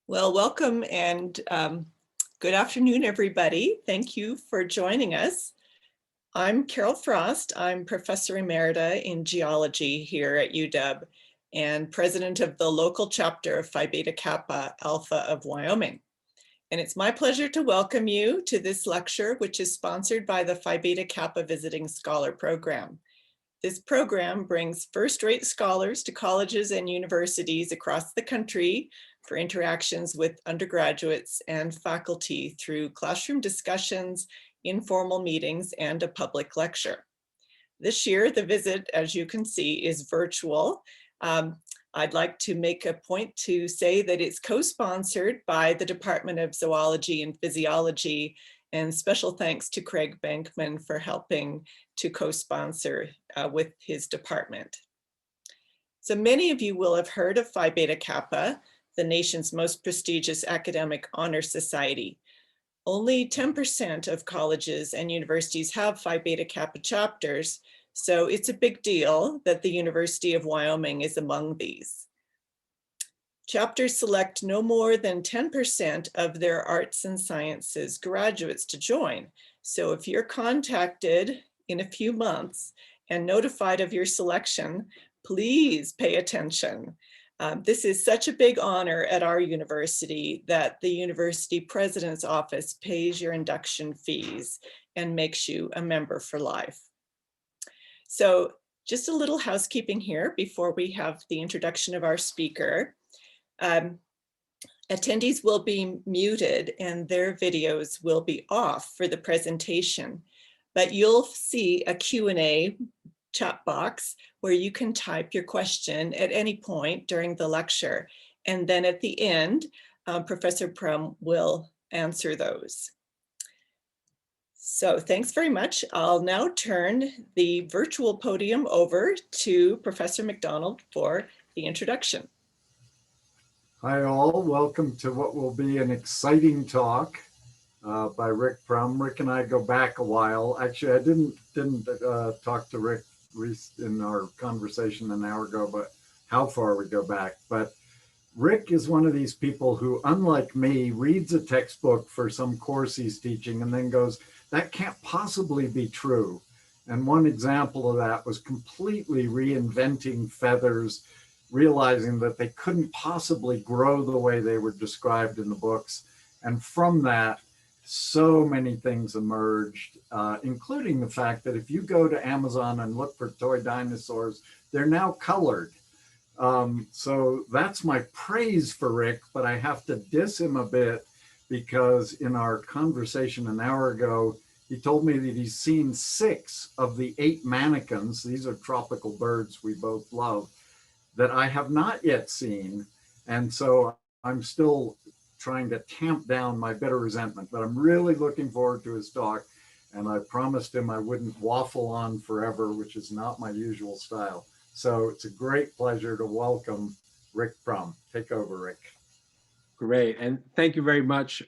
Well, welcome and good afternoon, everybody. Thank you for joining us. I'm Carol Frost. I'm Professor Emerita in Geology here at UW and President of the local chapter of Phi Beta Kappa Alpha of Wyoming. And it's my pleasure to welcome you to this lecture, which is sponsored by the Phi Beta Kappa Visiting Scholar Program. This program brings first-rate scholars to colleges and universities across the country for interactions with undergraduates and faculty through classroom discussions, informal meetings, and a public lecture. This year, the visit, as you can see, is virtual. I'd like to make a point to say that it's co-sponsored by the Department of Zoology and Physiology, and special thanks to Craig Bankman for helping to co-sponsor with his department. So many of you will have heard of Phi Beta Kappa, the nation's most prestigious academic honor society. Only 10% of colleges and universities have Phi Beta Kappa chapters, so it's a big deal that the University of Wyoming is among these. Chapters select no more than 10% of their arts and sciences graduates to join. So if you're contacted in a few months and notified of your selection, please pay attention. This is such a big honor at our university that the university president's office pays your induction fees and makes you a member for life. So just a little housekeeping here before we have the introduction of our speaker. Attendees will be muted and their videos will be off for the presentation, but you'll see a Q&A chat box where you can type your question at any point during the lecture. And then at the end, Professor Prum will answer those. So thanks very much. I'll now turn the virtual podium over to Professor McDonald for the introduction. Hi all, welcome to what will be an exciting talk by Rick Prum. Rick and I go back a while. Actually, I didn't talk to Rick in our conversation an hour ago, but how far we go back. But Rick is one of these people who, unlike me, reads a textbook for some course he's teaching and then goes, that can't possibly be true. And one example of that was completely reinventing feathers, realizing that they couldn't possibly grow the way they were described in the books. And from that, so many things emerged, including the fact that if you go to Amazon and look for toy dinosaurs, they're now colored. So that's my praise for Rick, but I have to diss him a bit because in our conversation an hour ago, he told me that he's seen 6 of the 8 mannequins, these are tropical birds we both love, that I have not yet seen. And so I'm still trying to tamp down my bitter resentment, but I'm really looking forward to his talk. And I promised him I wouldn't waffle on forever, which is not my usual style. So it's a great pleasure to welcome Rick Prum. Take over, Rick. Great, and thank you very much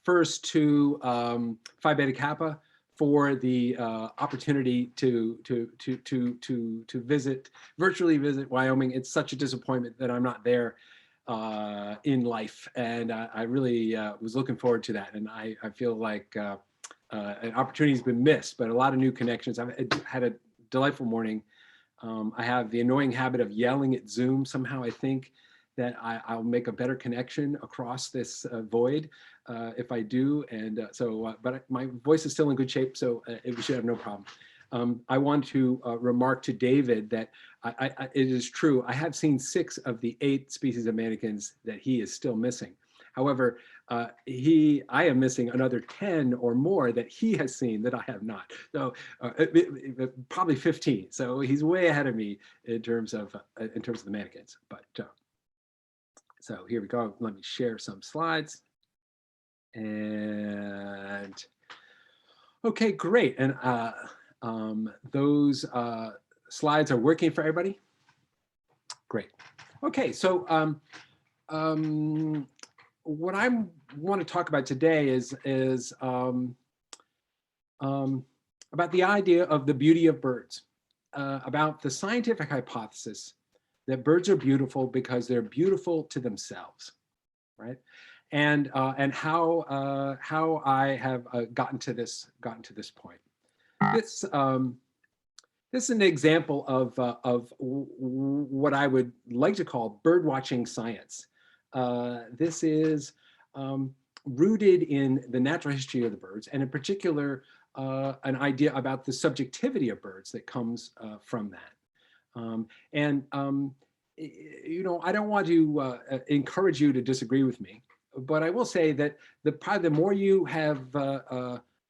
first to Phi Beta Kappa for the opportunity to virtually visit Wyoming. It's such a disappointment that I'm not there in life, and I really was looking forward to that. And I feel like an opportunity has been missed, but a lot of new connections. I've had a delightful morning. I have the annoying habit of yelling at Zoom. Somehow I think that I'll make a better connection across this void if I do. And but my voice is still in good shape, so we should have no problem. I want to remark to David that it is true. I have seen 6 of the 8 species of mannequins that he is still missing. However, I am missing another 10 or more that he has seen that I have not. So probably 15. So he's way ahead of me in terms of the mannequins. But so here we go. Let me share some slides. And okay, great. And those slides are working for everybody? Great. Okay, so what I want to talk about today is about the idea of the beauty of birds, about the scientific hypothesis that birds are beautiful because they're beautiful to themselves. right? And how I have gotten to this point. This this is an example of what I would like to call bird watching science. This is rooted in the natural history of the birds, and in particular, an idea about the subjectivity of birds that comes from that. You know, I don't want to encourage you to disagree with me, but I will say that probably the more you have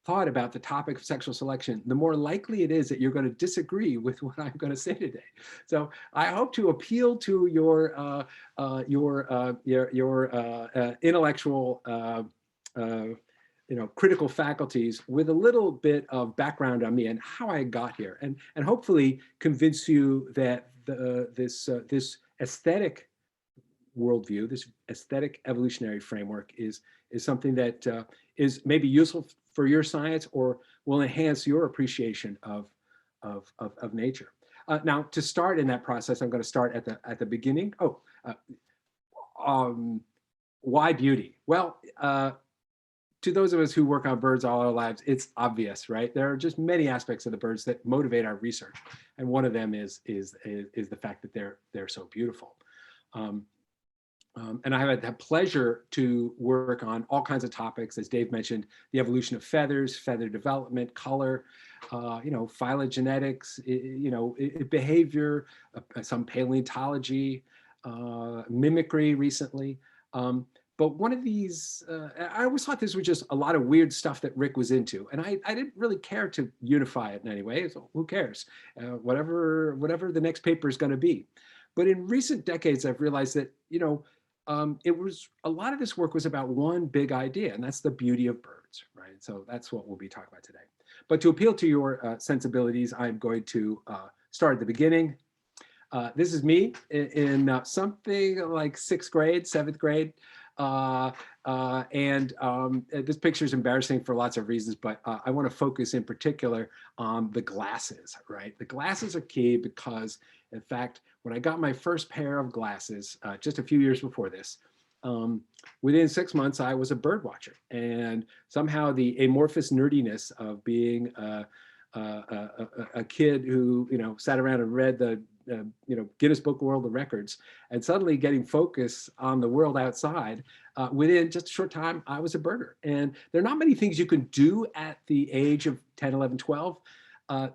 thought about the topic of sexual selection, the more likely it is that you're going to disagree with what I'm going to say today. So I hope to appeal to your intellectual, you know, critical faculties with a little bit of background on me and how I got here, and hopefully convince you that this aesthetic worldview, this aesthetic evolutionary framework is something that is maybe useful for your science or will enhance your appreciation of nature. Now, to start in that process, I'm going to start at the beginning. Why beauty? Well, to those of us who work on birds all our lives, it's obvious, right? There are just many aspects of the birds that motivate our research, and one of them is the fact that they're so beautiful. And I have had the pleasure to work on all kinds of topics, as Dave mentioned, the evolution of feathers, feather development, color, you know, phylogenetics, you know, behavior, some paleontology, mimicry recently. But one of these, I always thought this was just a lot of weird stuff that Rick was into. And I didn't really care to unify it in any way. So who cares? Whatever the next paper is going to be. But in recent decades, I've realized that, you know, it was a lot of this work was about one big idea, and that's the beauty of birds, right? So that's what we'll be talking about today. But to appeal to your sensibilities, I'm going to start at the beginning. This is me in something like 6th grade, 7th grade. This picture is embarrassing for lots of reasons, but I want to focus in particular on the glasses, right? The glasses are key because, in fact, when I got my first pair of glasses, just a few years before this, within 6 months, I was a bird watcher. And somehow the amorphous nerdiness of being a kid who, you know, sat around and read the you know, Guinness Book of World Records, and suddenly getting focus on the world outside, within just a short time, I was a birder. And there are not many things you can do at the age of 10, 11, 12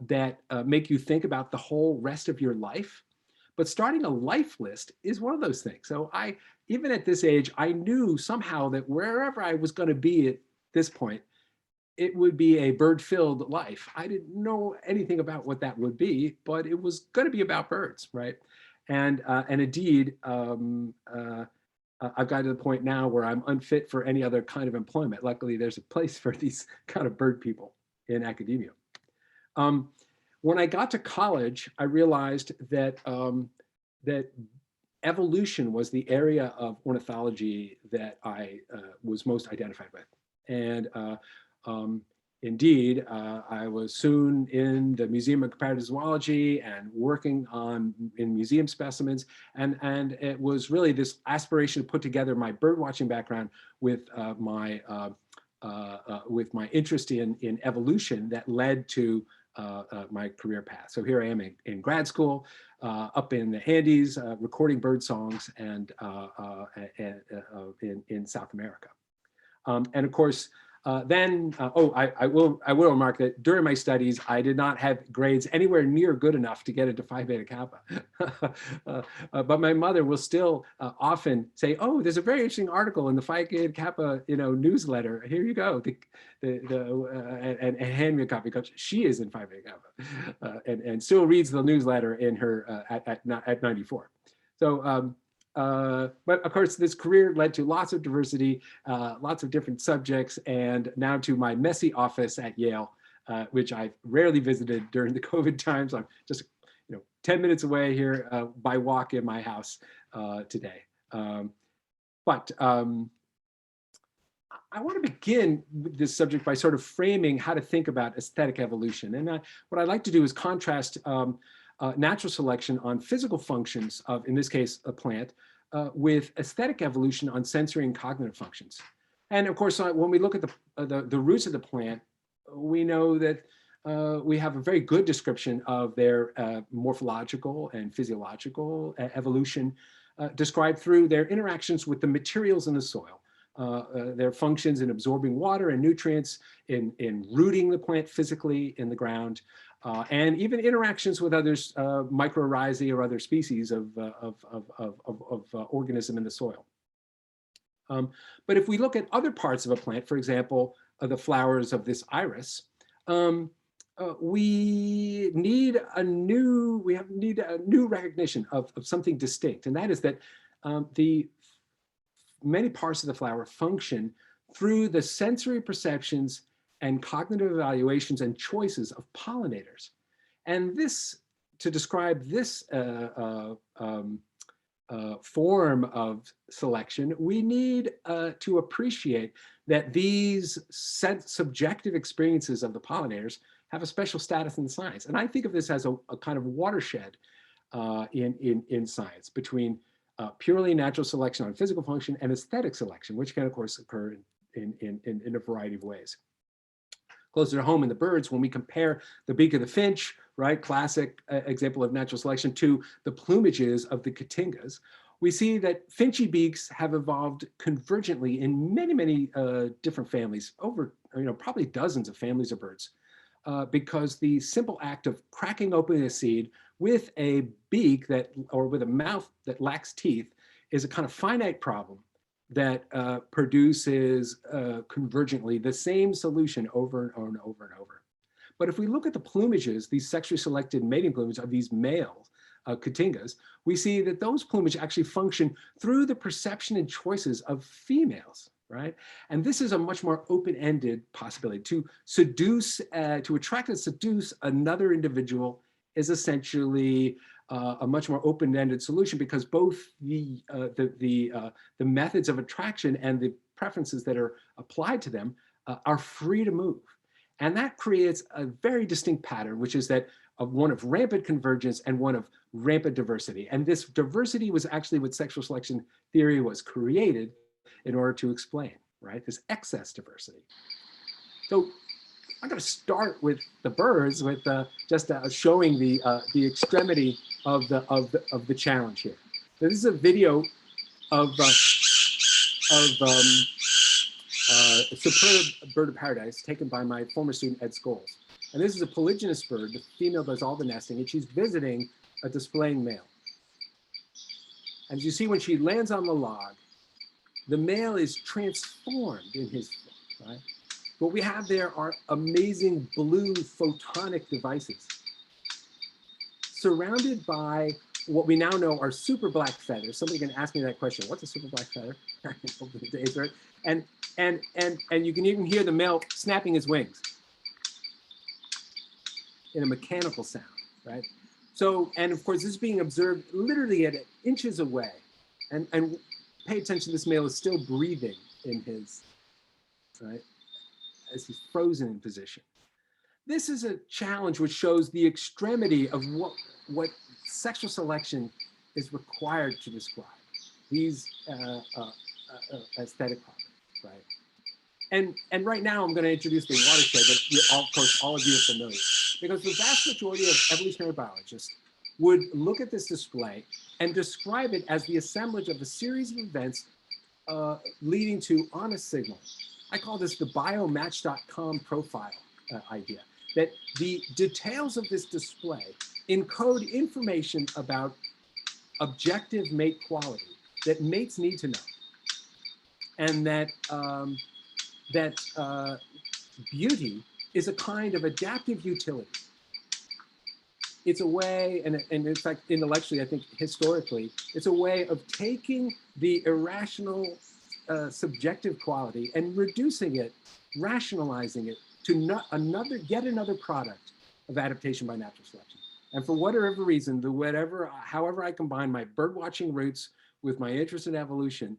that make you think about the whole rest of your life. But starting a life list is one of those things. So even at this age, I knew somehow that wherever I was going to be at this point, it would be a bird-filled life. I didn't know anything about what that would be, but it was going to be about birds, right? And indeed, I've gotten to the point now where I'm unfit for any other kind of employment. Luckily, there's a place for these kind of bird people in academia. When I got to college, I realized that that evolution was the area of ornithology that I was most identified with. And indeed, I was soon in the Museum of Comparative Zoology and working in museum specimens. And it was really this aspiration to put together my bird watching background with my interest in evolution that led to my career path. So here I am in grad school, up in the Andes, recording bird songs and in South America. And of course, I will remark that during my studies, I did not have grades anywhere near good enough to get into Phi Beta Kappa. But my mother will still often say, "Oh, there's a very interesting article in the Phi Beta Kappa, you know, newsletter. Here you go," and hand me a copy because she is in Phi Beta Kappa, and still reads the newsletter in her at 94. So. But of course, this career led to lots of diversity, lots of different subjects, and now to my messy office at Yale, which I've rarely visited during the COVID times. I'm just, 10 minutes away here by walk in my house today. But I want to begin with this subject by sort of framing how to think about aesthetic evolution. And what I'd like to do is contrast natural selection on physical functions of, in this case, a plant, with aesthetic evolution on sensory and cognitive functions. And of course, when we look at the roots of the plant, we know that we have a very good description of their morphological and physiological evolution described through their interactions with the materials in the soil. Their functions in absorbing water and nutrients, in rooting the plant physically in the ground, and even interactions with others, mycorrhizae or other species of organism in the soil. But if we look at other parts of a plant, for example, the flowers of this iris, we need a new recognition of something distinct, and that is that the many parts of the flower function through the sensory perceptions and cognitive evaluations and choices of pollinators. And this, to describe this form of selection, we need to appreciate that these subjective experiences of the pollinators have a special status in science. And I think of this as a kind of watershed in science between purely natural selection on physical function and aesthetic selection, which can of course occur in a variety of ways. Closer to home in the birds, when we compare the beak of the finch, right, classic example of natural selection, to the plumages of the cotingas, we see that finchy beaks have evolved convergently in many different families, over probably dozens of families of birds, because the simple act of cracking open a seed with a beak or with a mouth that lacks teeth is a kind of finite problem that produces convergently the same solution over and over and over. But if we look at the plumages, these sexually selected mating plumage of these male cotingas, we see that those plumage actually function through the perception and choices of females, right? And this is a much more open-ended possibility. To seduce, to attract and seduce another individual is essentially a much more open-ended solution, because both the methods of attraction and the preferences that are applied to them are free to move. And that creates a very distinct pattern, which is that of one of rampant convergence and one of rampant diversity. And this diversity was actually what sexual selection theory was created in order to explain, right? This excess diversity. So I'm going to start with the birds, with just showing the extremity of the challenge here. So this is a video of a superb bird of paradise taken by my former student Ed Scholes. And this is a polygynous bird. The female does all the nesting, and she's visiting a displaying male. And as you see, when she lands on the log, the male is transformed in his form, right? What we have there are amazing blue photonic devices surrounded by what we now know are super black feathers. Somebody can ask me that question: what's a super black feather? And you can even hear the male snapping his wings in a mechanical sound, right? So, and of course, this is being observed literally at inches away. And pay attention, this male is still breathing in his, right, as he's frozen in position. This is a challenge which shows the extremity of what sexual selection is required to describe these aesthetic problems, right? And right now I'm going to introduce the watershed that of course all of you are familiar with, because the vast majority of evolutionary biologists would look at this display and describe it as the assemblage of a series of events leading to honest signal. I call this the biomatch.com profile idea, that the details of this display encode information about objective mate quality that mates need to know, and that beauty is a kind of adaptive utility. It's a way, and in fact, intellectually, I think historically, it's a way of taking the irrational subjective quality and reducing it, rationalizing it to yet another product of adaptation by natural selection. And for whatever reason, however I combine my birdwatching roots with my interest in evolution,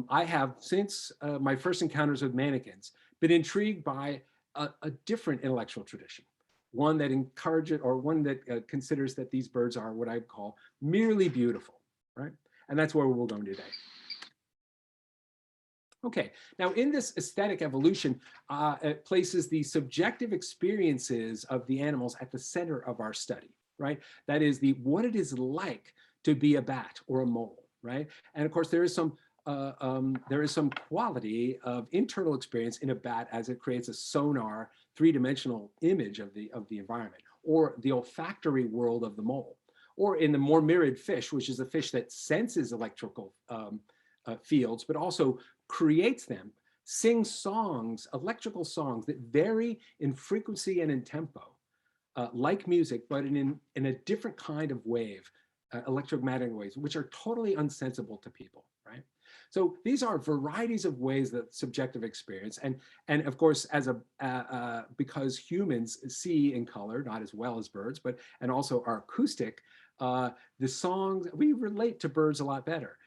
I have, since my first encounters with mannequins, been intrigued by a different intellectual tradition. One that encourages, or one that considers that these birds are what I call merely beautiful, right? And that's where we're going today. Okay, now in this aesthetic evolution, it places the subjective experiences of the animals at the center of our study, right? That is what it is like to be a bat or a mole, right? And of course, there is some quality of internal experience in a bat as it creates a sonar, three-dimensional image of the environment, or the olfactory world of the mole, or in the more mirrored fish, which is a fish that senses electrical fields, but also creates them, sings songs, electrical songs that vary in frequency and in tempo, like music, but in a different kind of wave, electromagnetic waves, which are totally unsensible to people, right? So these are varieties of ways that subjective experience, and of course, because humans see in color, not as well as birds, and also are acoustic, the songs, we relate to birds a lot better.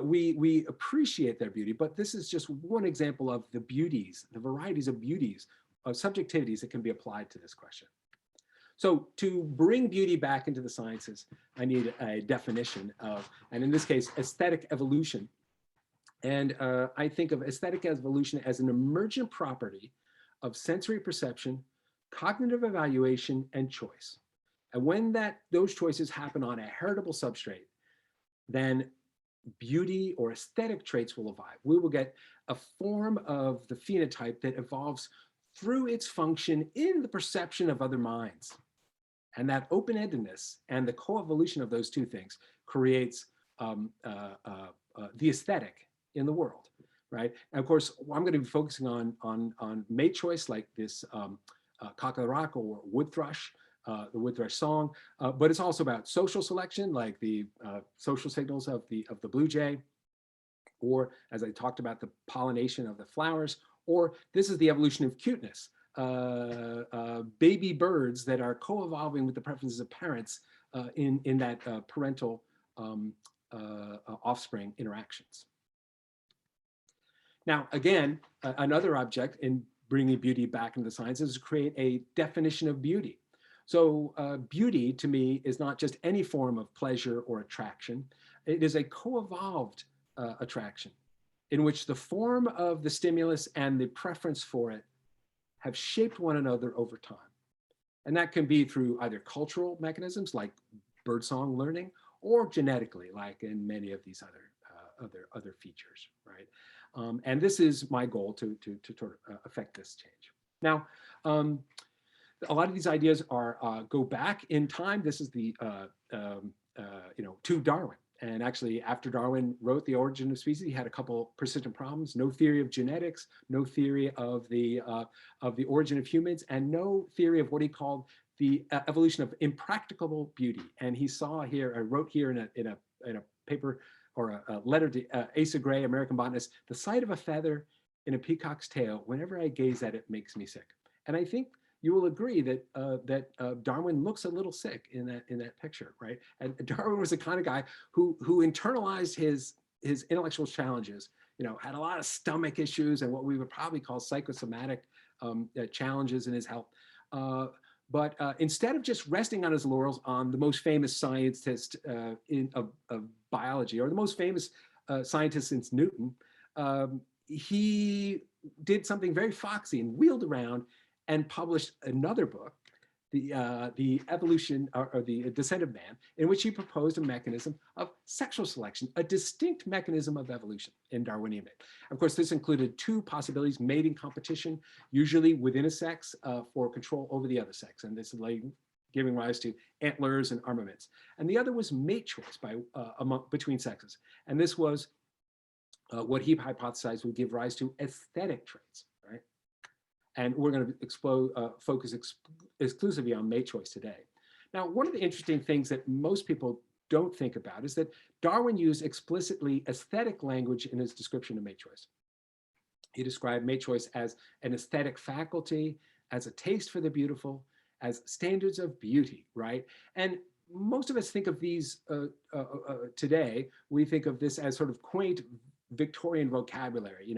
We appreciate their beauty, but this is just one example of the beauties, the varieties of beauties, of subjectivities that can be applied to this question. So to bring beauty back into the sciences, I need a definition of, and in this case, aesthetic evolution. And I think of aesthetic evolution as an emergent property of sensory perception, cognitive evaluation, and choice. And when those choices happen on a heritable substrate, then beauty or aesthetic traits will evolve. We will get a form of the phenotype that evolves through its function in the perception of other minds. And that open-endedness and the coevolution of those two things creates the aesthetic in the world, right? And of course, I'm going to be focusing on mate choice, like this cockatoo or wood thrush, the wood thrush song, but it's also about social selection, like the social signals of the blue jay, or as I talked about, the pollination of the flowers, or this is the evolution of cuteness, baby birds that are co-evolving with the preferences of parents in that parental offspring interactions. Now, again, another object in bringing beauty back into the sciences is to create a definition of beauty. So beauty, to me, is not just any form of pleasure or attraction. It is a co-evolved attraction in which the form of the stimulus and the preference for it have shaped one another over time. And that can be through either cultural mechanisms like birdsong learning, or genetically, like in many of these other features, right? And this is my goal to affect this change. Now, a lot of these ideas go back in time. This is to Darwin. And actually, after Darwin wrote The Origin of Species, he had a couple persistent problems: no theory of genetics, no theory of the origin of humans, and no theory of what he called the evolution of impracticable beauty. And he saw here, I wrote here in a paper or a letter to Asa Gray, American botanist, the sight of a feather in a peacock's tail, whenever I gaze at it, makes me sick. And I think you will agree that Darwin looks a little sick in that picture, right? And Darwin was the kind of guy who internalized his intellectual challenges, had a lot of stomach issues and what we would probably call psychosomatic challenges in his health. But instead of just resting on his laurels on the most famous scientist of biology, or the most famous scientist since Newton, he did something very foxy and wheeled around and published another book, the evolution or the descent of man, in which he proposed a mechanism of sexual selection, a distinct mechanism of evolution in Darwinian mate. Of course, this included two possibilities: mating competition, usually within a sex, for control over the other sex, and this is like giving rise to antlers and armaments. And the other was mate choice between sexes, and this was what he hypothesized would give rise to aesthetic traits. And we're going to focus exclusively on mate choice today. Now, one of the interesting things that most people don't think about is that Darwin used explicitly aesthetic language in his description of mate choice. He described mate choice as an aesthetic faculty, as a taste for the beautiful, as standards of beauty, right? And most of us think of these today, we think of this as sort of quaint Victorian vocabulary,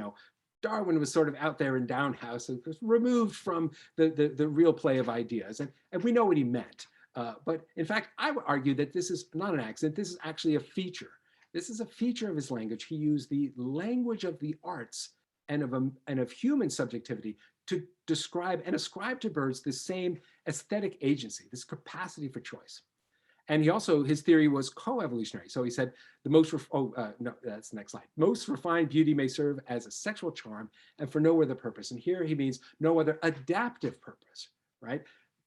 Darwin was sort of out there in Downhouse and was removed from the real play of ideas. And we know what he meant. But in fact, I would argue that this is not an accident. This is actually a feature. This is a feature of his language. He used the language of the arts and of human subjectivity to describe and ascribe to birds the same aesthetic agency, this capacity for choice. And he also, his theory was co-evolutionary. So he said the most, no, that's the next slide. Most refined beauty may serve as a sexual charm and for no other purpose. And here he means no other adaptive purpose, right?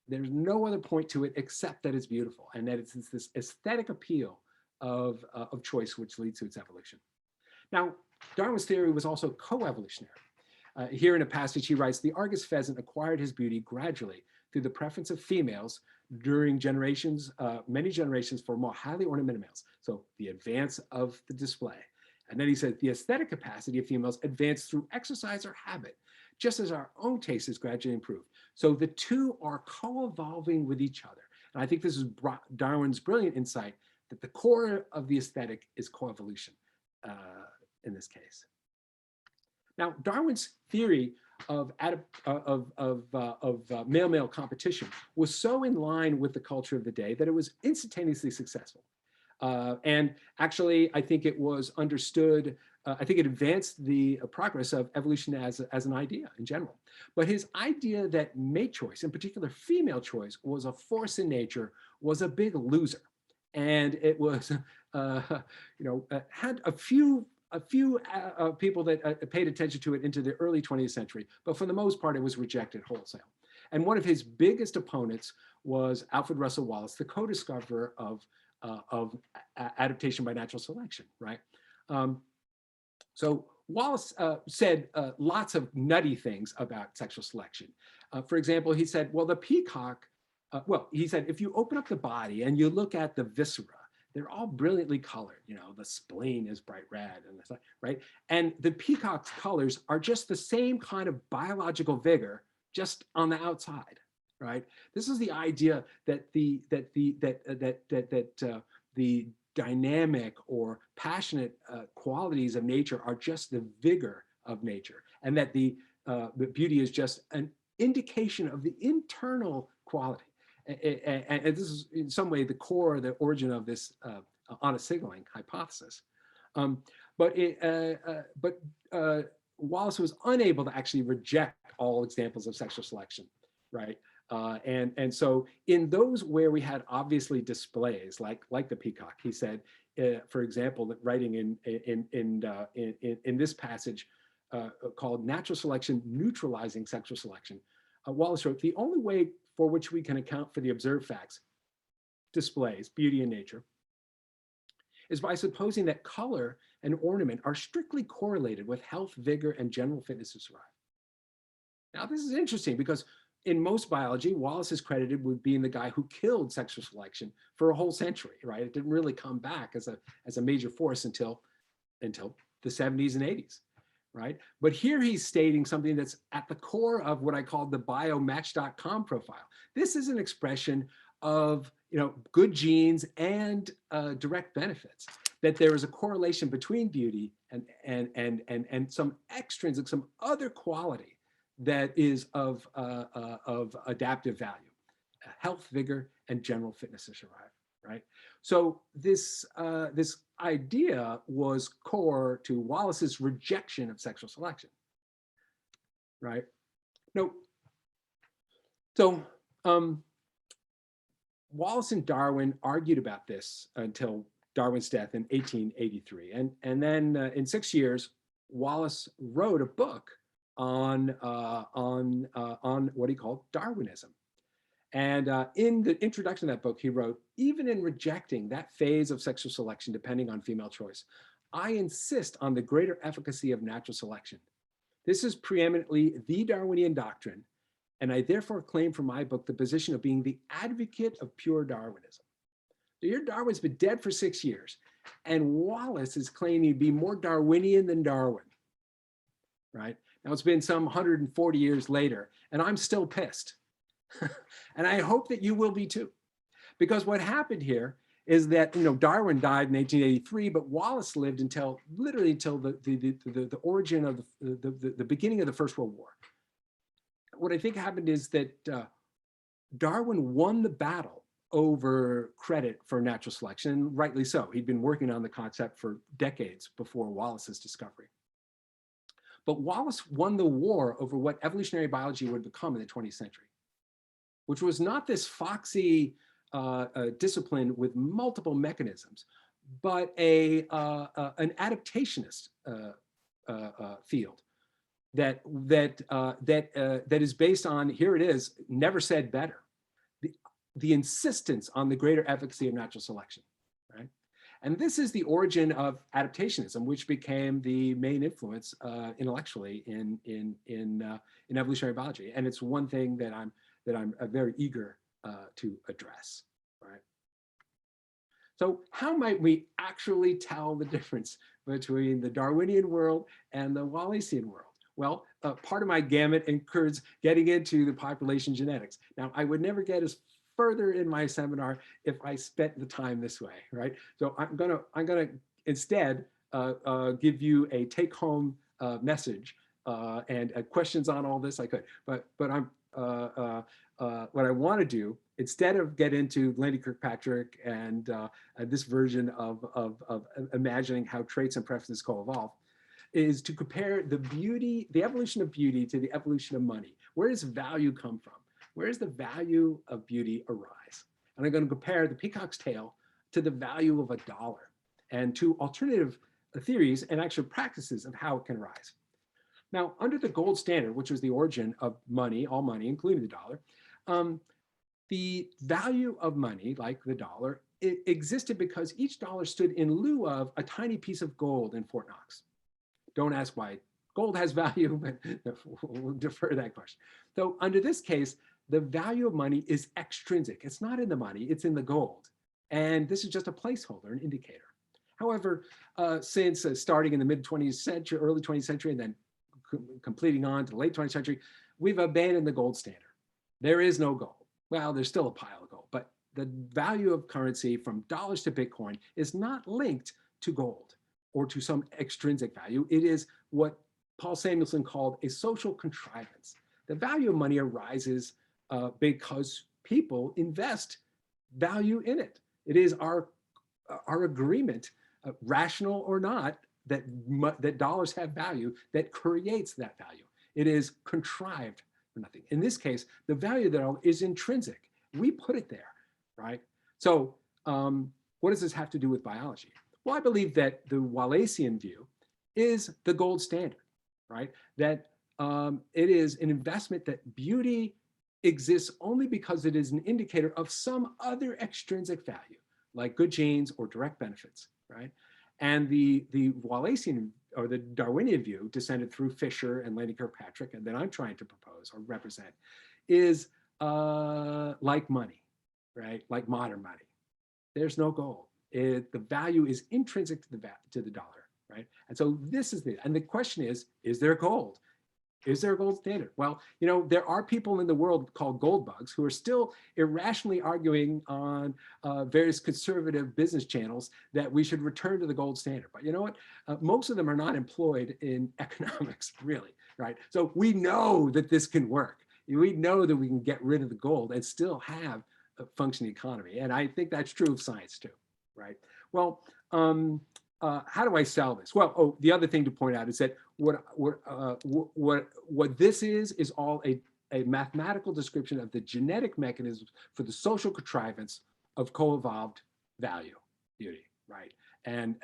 There's no other point to it except that it's beautiful and that it's this aesthetic appeal of choice which leads to its evolution. Now, Darwin's theory was also co-evolutionary. Here in a passage he writes, the Argus pheasant acquired his beauty gradually through the preference of females during generations, many generations for more highly ornamented males. So the advance of the display. And then he said, the aesthetic capacity of females advanced through exercise or habit, just as our own taste has gradually improved. So the two are co-evolving with each other. And I think this is Darwin's brilliant insight that the core of the aesthetic is co-evolution in this case. Now, Darwin's theory of male-male competition was so in line with the culture of the day that it was instantaneously successful. And actually, I think it was understood, I think it advanced the progress of evolution as an idea in general. But his idea that mate choice, in particular female choice, was a force in nature was a big loser. And it was, had a few people that paid attention to it into the early 20th century, but for the most part, it was rejected wholesale. And one of his biggest opponents was Alfred Russel Wallace, the co-discoverer of adaptation by natural selection, right? So Wallace said lots of nutty things about sexual selection. For example, he said, well, the peacock, he said, if you open up the body and you look at the viscera, they're all brilliantly colored. You know, the spleen is bright red, and right? And the peacock's colors are just the same kind of biological vigor, just on the outside, right? This is the idea that the dynamic or passionate qualities of nature are just the vigor of nature, and that the beauty is just an indication of the internal quality. And this is in some way the core, the origin of this honest signaling hypothesis. But Wallace was unable to actually reject all examples of sexual selection, right? And so in those where we had obviously displays like the peacock, he said, for example, that writing in this passage called Natural Selection Neutralizing Sexual Selection, Wallace wrote, the only way for which we can account for the observed facts, displays, beauty in nature, is by supposing that color and ornament are strictly correlated with health, vigor, and general fitness to survive. Now, this is interesting because in most biology, Wallace is credited with being the guy who killed sexual selection for a whole century, right? It didn't really come back as a major force until the 70s and 80s. Right? But here he's stating something that's at the core of what I call the biomatch.com profile. This is an expression of good genes and direct benefits, that there is a correlation between beauty and some extrinsic, some other quality that is of adaptive value, health, vigor, and general fitness to survive. Right? So this idea was core to Wallace's rejection of sexual selection, right? No. So Wallace and Darwin argued about this until Darwin's death in 1883, and then in 6 years, Wallace wrote a book on what he called Darwinism. And in the introduction to that book, he wrote, even in rejecting that phase of sexual selection depending on female choice, I insist on the greater efficacy of natural selection. This is preeminently the Darwinian doctrine, and I therefore claim for my book the position of being the advocate of pure Darwinism. So your Darwin's been dead for 6 years, and Wallace is claiming to be more Darwinian than Darwin, right? Now it's been some 140 years later, and I'm still pissed. And I hope that you will be too, because what happened here is that Darwin died in 1883, but Wallace lived literally until the origin of the beginning of the First World War. What I think happened is that Darwin won the battle over credit for natural selection, and rightly so. He'd been working on the concept for decades before Wallace's discovery. But Wallace won the war over what evolutionary biology would become in the 20th century, which was not this foxy discipline with multiple mechanisms, but an adaptationist field that is based on, here it is, never said better, the insistence on the greater efficacy of natural selection, right? And this is the origin of adaptationism, which became the main influence intellectually in evolutionary biology. And it's one thing that I'm very eager to address, right? So how might we actually tell the difference between the Darwinian world and the Wallacean world? Well, part of my gamut includes getting into the population genetics. Now, I would never get as further in my seminar if I spent the time this way, right? So I'm gonna instead give you a take-home message and questions on all this I could, but I'm what I want to do, instead of get into Lenny Kirkpatrick and this version of imagining how traits and preferences co-evolve, is to compare the evolution of beauty to the evolution of money. Where does value come from? Where does the value of beauty arise? And I'm going to compare the peacock's tail to the value of $1 and to alternative theories and actual practices of how it can arise. Now, under the gold standard, which was the origin of money, all money, including the dollar, the value of money, like the dollar, it existed because each dollar stood in lieu of a tiny piece of gold in Fort Knox. Don't ask why gold has value, but we'll defer to that question. So under this case, the value of money is extrinsic. It's not in the money, it's in the gold. And this is just a placeholder, an indicator. However, since starting in the mid-20th century, early 20th century, and then completing on to the late 20th century, we've abandoned the gold standard. There is no gold. Well, there's still a pile of gold, but the value of currency from dollars to Bitcoin is not linked to gold or to some extrinsic value. It is what Paul Samuelson called a social contrivance. The value of money arises because people invest value in it. It is our agreement, rational or not, that dollars have value that creates that value. It is contrived for nothing. In this case, the value of the dollar is intrinsic. We put it there, right? So what does this have to do with biology? Well, I believe that the Wallacean view is the gold standard, right? That it is an investment that beauty exists only because it is an indicator of some other extrinsic value, like good genes or direct benefits, right? And the Wallacean or the Darwinian view, descended through Fisher and Lenny Kirkpatrick, and that I'm trying to propose or represent, is like money, right? Like modern money. There's no gold. The value is intrinsic to the dollar, right? And so this is and the question is there gold? Is there a gold standard? Well, you know, there are people in the world called gold bugs who are still irrationally arguing on various conservative business channels that we should return to the gold standard. But you know what? Most of them are not employed in economics, really, right? So we know that this can work. We know that we can get rid of the gold and still have a functioning economy. And I think that's true of science too, right? Well, how do I sell this? Well, the other thing to point out is that what this is all a mathematical description of the genetic mechanisms for the social contrivance of co-evolved value, beauty, right? And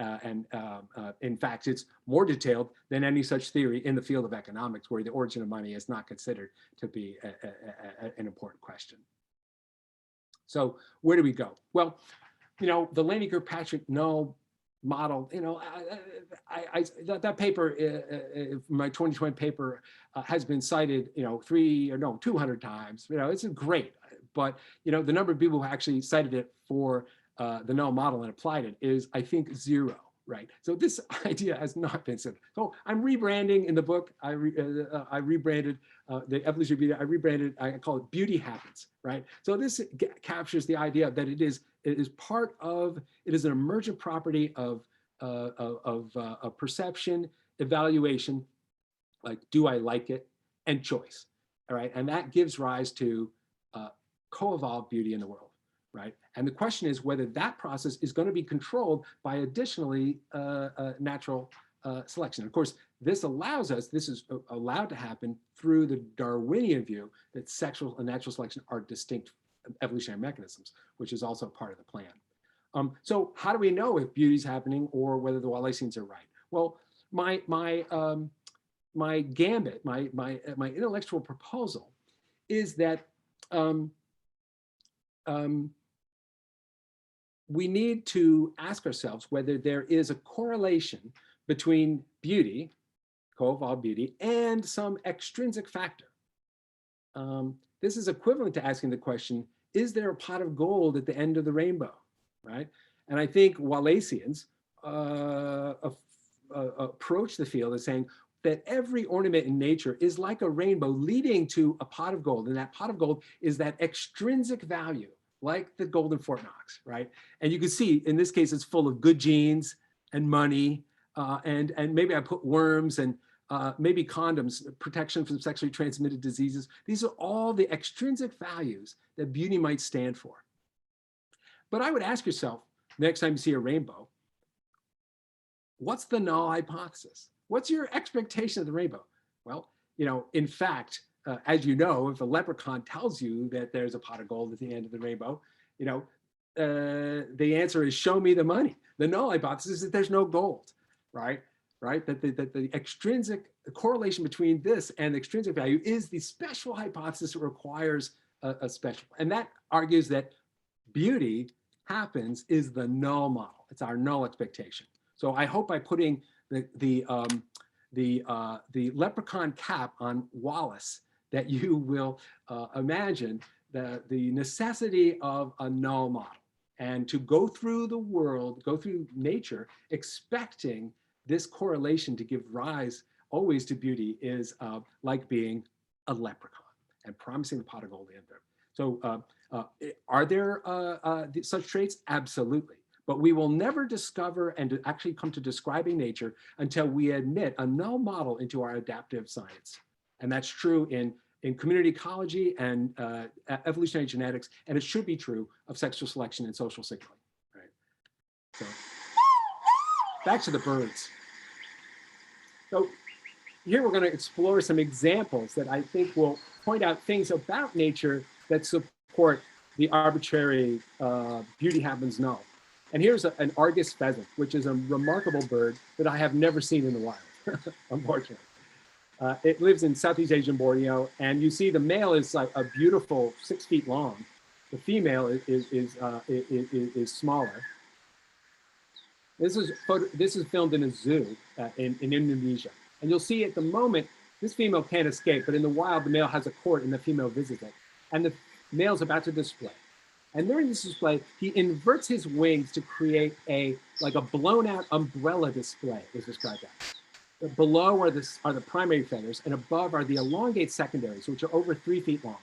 in fact, it's more detailed than any such theory in the field of economics, where the origin of money is not considered to be an important question. So where do we go? Well, you know, the Lenny Kirkpatrick null model, you know, that paper, my 2020 paper, has been cited, you know, 200 times. You know, it's great, but you know, the number of people who actually cited it for the null model and applied it is, I think, 0. Right. So this idea has not been said. So I'm rebranding in the book. I rebranded the evolution of beauty. I rebranded. I call it Beauty Happens. Right. So this captures the idea that it is an emergent property of perception, evaluation, like do I like it, and choice. All right. And that gives rise to co-evolved beauty in the world. right? And the question is whether that process is going to be controlled by additionally natural selection. Of course, this is allowed to happen through the Darwinian view that sexual and natural selection are distinct evolutionary mechanisms, which is also part of the plan. So how do we know if beauty is happening or whether the Wallaceans are right? Well, my gambit, my intellectual proposal is that we need to ask ourselves whether there is a correlation between beauty, co-evolved beauty, and some extrinsic factor. This is equivalent to asking the question, is there a pot of gold at the end of the rainbow, right? And I think Wallaceans approach the field as saying that every ornament in nature is like a rainbow leading to a pot of gold. And that pot of gold is that extrinsic value, like the gold in Fort Knox, right? And you can see in this case, it's full of good genes and money, and maybe I put worms and maybe condoms, protection from sexually transmitted diseases. These are all the extrinsic values that beauty might stand for. But I would ask yourself, next time you see a rainbow, what's the null hypothesis? What's your expectation of the rainbow? Well, in fact, as you know, if a leprechaun tells you that there's a pot of gold at the end of the rainbow, the answer is show me the money. The null hypothesis is that there's no gold, right? That the extrinsic correlation between this and the extrinsic value is the special hypothesis that requires a special. And that argues that beauty happens is the null model. It's our null expectation. So I hope by putting the leprechaun cap on Wallace that you will imagine the necessity of a null model and to go through the world, go through nature, expecting this correlation to give rise always to beauty is like being a leprechaun and promising the pot of gold in there. So are there such traits? Absolutely. But we will never discover and actually come to describing nature until we admit a null model into our adaptive science. And that's true in community ecology and evolutionary genetics, and it should be true of sexual selection and social signaling. Right? So back to the birds. So here we're going to explore some examples that I think will point out things about nature that support the arbitrary beauty happens null. And here's an Argus pheasant, which is a remarkable bird that I have never seen in the wild, unfortunately. It lives in Southeast Asian Borneo, and you see the male is like a beautiful 6 feet long. The female is smaller. This is filmed in a zoo in Indonesia. And you'll see at the moment, this female can't escape, but in the wild, the male has a court and the female visits it. And the male's about to display. And during this display, he inverts his wings to create like a blown out umbrella display, is described as. Below are the primary feathers, and above are the elongate secondaries, which are over 3 feet long.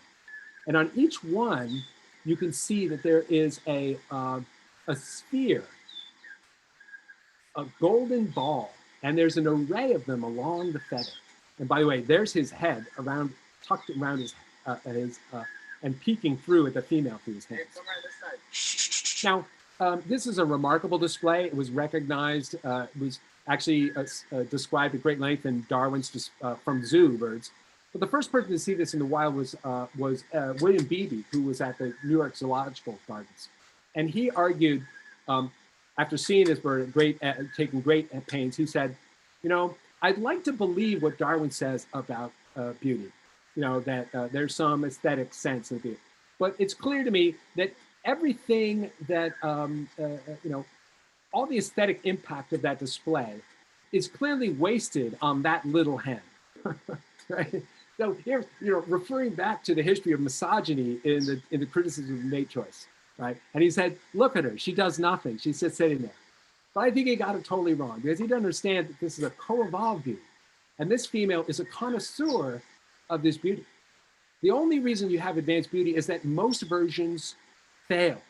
And on each one, you can see that there is a sphere, a golden ball, and there's an array of them along the feather. And by the way, there's his head tucked around his and peeking through at the female through his hands. Now, this is a remarkable display. It was recognized, it was actually described at great length in Darwin's From Zoo Birds. But the first person to see this in the wild was William Beebe, who was at the New York Zoological Gardens. And he argued, after seeing this bird, taking great pains, he said, I'd like to believe what Darwin says about beauty. That there's some aesthetic sense of it. But it's clear to me that everything that, all the aesthetic impact of that display is clearly wasted on that little hen, right? So here, referring back to the history of misogyny in the criticism of mate choice, right? And he said, look at her, she does nothing, she's just sitting there. But I think he got it totally wrong because he didn't understand that this is a co-evolved beauty. And this female is a connoisseur of this beauty. The only reason you have advanced beauty is that most versions fail.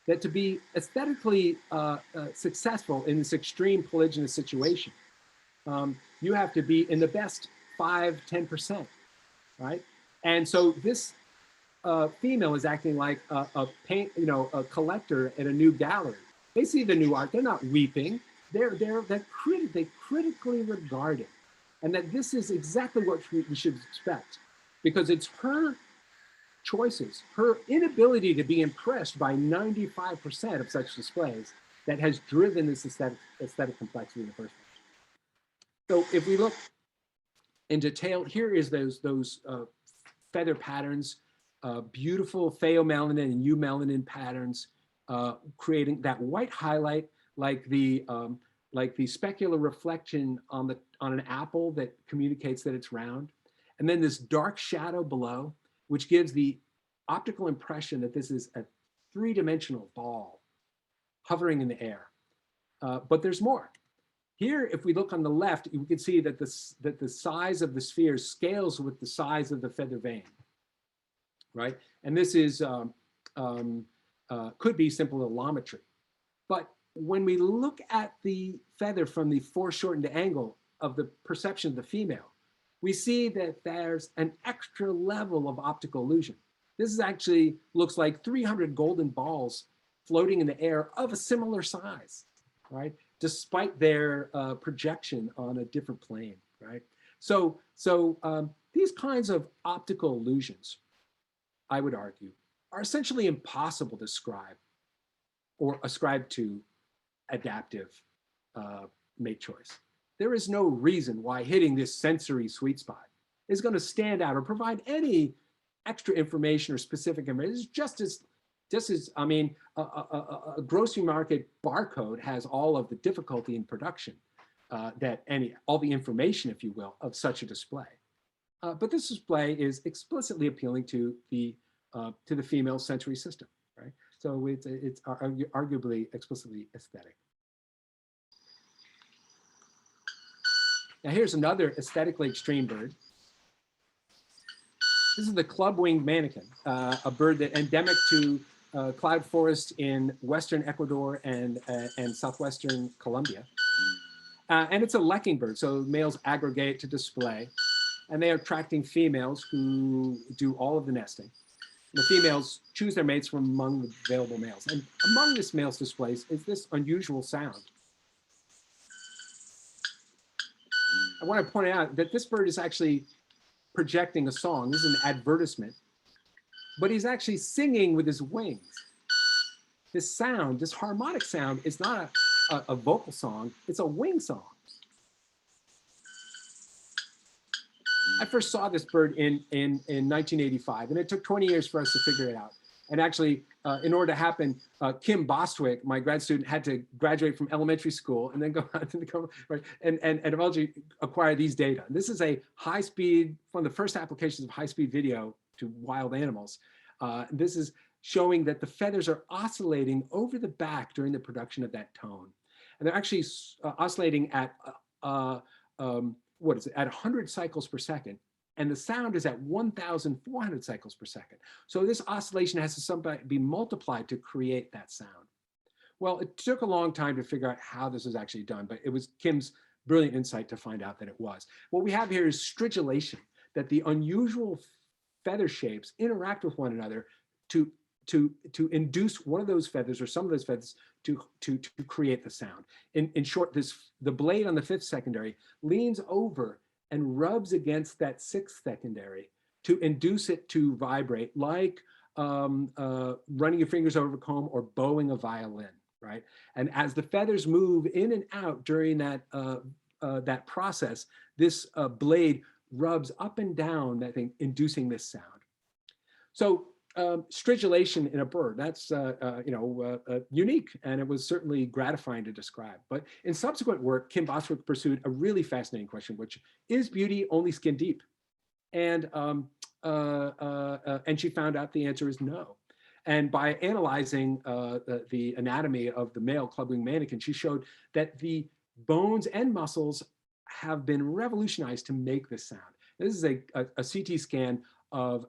That to be aesthetically successful in this extreme polygynous situation, you have to be in the best 5–10%, right? And so this female is acting like a paint, a collector at a new gallery. They see the new art. They're not weeping. They critically regard it, and that this is exactly what we should expect, because it's her choices, her inability to be impressed by 95% of such displays that has driven this aesthetic complexity in the first place. So if we look in detail, here is those feather patterns, beautiful pheomelanin and eumelanin patterns, creating that white highlight like the specular reflection on an apple that communicates that it's round, and then this dark shadow below, which gives the optical impression that this is a three-dimensional ball hovering in the air. But there's more. Here, if we look on the left, you can see that the size of the sphere scales with the size of the feather vein, right? And this is could be simple allometry. But when we look at the feather from the foreshortened angle of the perception of the female, we see that there's an extra level of optical illusion. This is actually looks like 300 golden balls floating in the air of a similar size, right? Despite their projection on a different plane, right? So these kinds of optical illusions, I would argue, are essentially impossible to describe or ascribe to adaptive mate choice. There is no reason why hitting this sensory sweet spot is going to stand out or provide any extra information or specific information. It's just as I mean, a grocery market barcode has all of the difficulty in production all the information, if you will, of such a display. But this display is explicitly appealing to the female sensory system, right? So it's arguably explicitly aesthetic. Now here's another aesthetically extreme bird. This is the club-winged manakin, a bird that endemic to cloud forest in western Ecuador and southwestern Colombia. And it's a lekking bird, so males aggregate to display, and they are attracting females who do all of the nesting. The females choose their mates from among the available males. And among this male's displays is this unusual sound. I want to point out that this bird is actually projecting a song. This is an advertisement, but he's actually singing with his wings. This sound, this harmonic sound, is not a vocal song, it's a wing song. I first saw this bird in 1985, and it took 20 years for us to figure it out. And actually, in order to happen, Kim Bostwick, my grad student, had to graduate from elementary school and then go on to go right, and eventually acquire these data. This is a high-speed, one of the first applications of high-speed video to wild animals. This is showing that the feathers are oscillating over the back during the production of that tone. And they're actually oscillating at, what is it, at 100 cycles per second. And the sound is at 1,400 cycles per second. So this oscillation has to be multiplied to create that sound. Well, it took a long time to figure out how this was actually done, but it was Kim's brilliant insight to find out that it was. What we have here is stridulation, that the unusual feather shapes interact with one another to induce one of those feathers or some of those feathers to create the sound. In short, the blade on the fifth secondary leans over and rubs against that sixth secondary to induce it to vibrate, like running your fingers over a comb or bowing a violin, right? And as the feathers move in and out during that process, this blade rubs up and down that thing, inducing this sound. So stridulation in a bird, that's unique, and it was certainly gratifying to describe. But in subsequent work, Kim Bostwick pursued a really fascinating question, which is beauty only skin deep? And she found out the answer is no. And by analyzing the anatomy of the male club-winged manakin, she showed that the bones and muscles have been revolutionized to make this sound. This is a CT scan of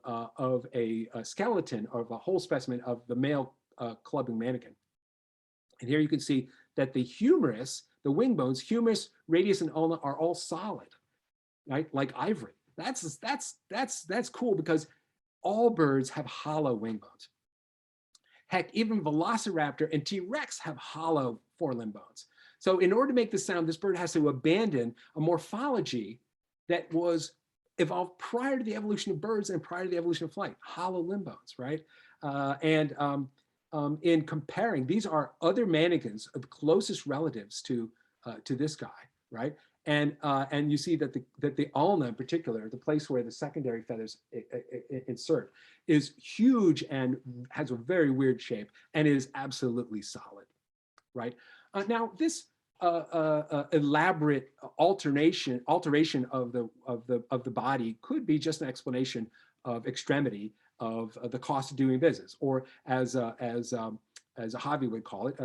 a skeleton, of a whole specimen of the male club-winged manakin. And here you can see that the humerus, the wing bones, humerus, radius, and ulna are all solid, right? Like ivory. That's cool, because all birds have hollow wing bones. Heck, even Velociraptor and T-Rex have hollow forelimb bones. So in order to make this sound, this bird has to abandon a morphology that was evolved prior to the evolution of birds and prior to the evolution of flight, hollow limb bones, right? In comparing, these are other mannequins of the closest relatives to this guy, right? And you see that the ulna in particular, the place where the secondary feathers insert, is huge and has a very weird shape and is absolutely solid, right? Now this elaborate alteration of the body could be just an explanation of extremity of the cost of doing business, or as a hobby would call it,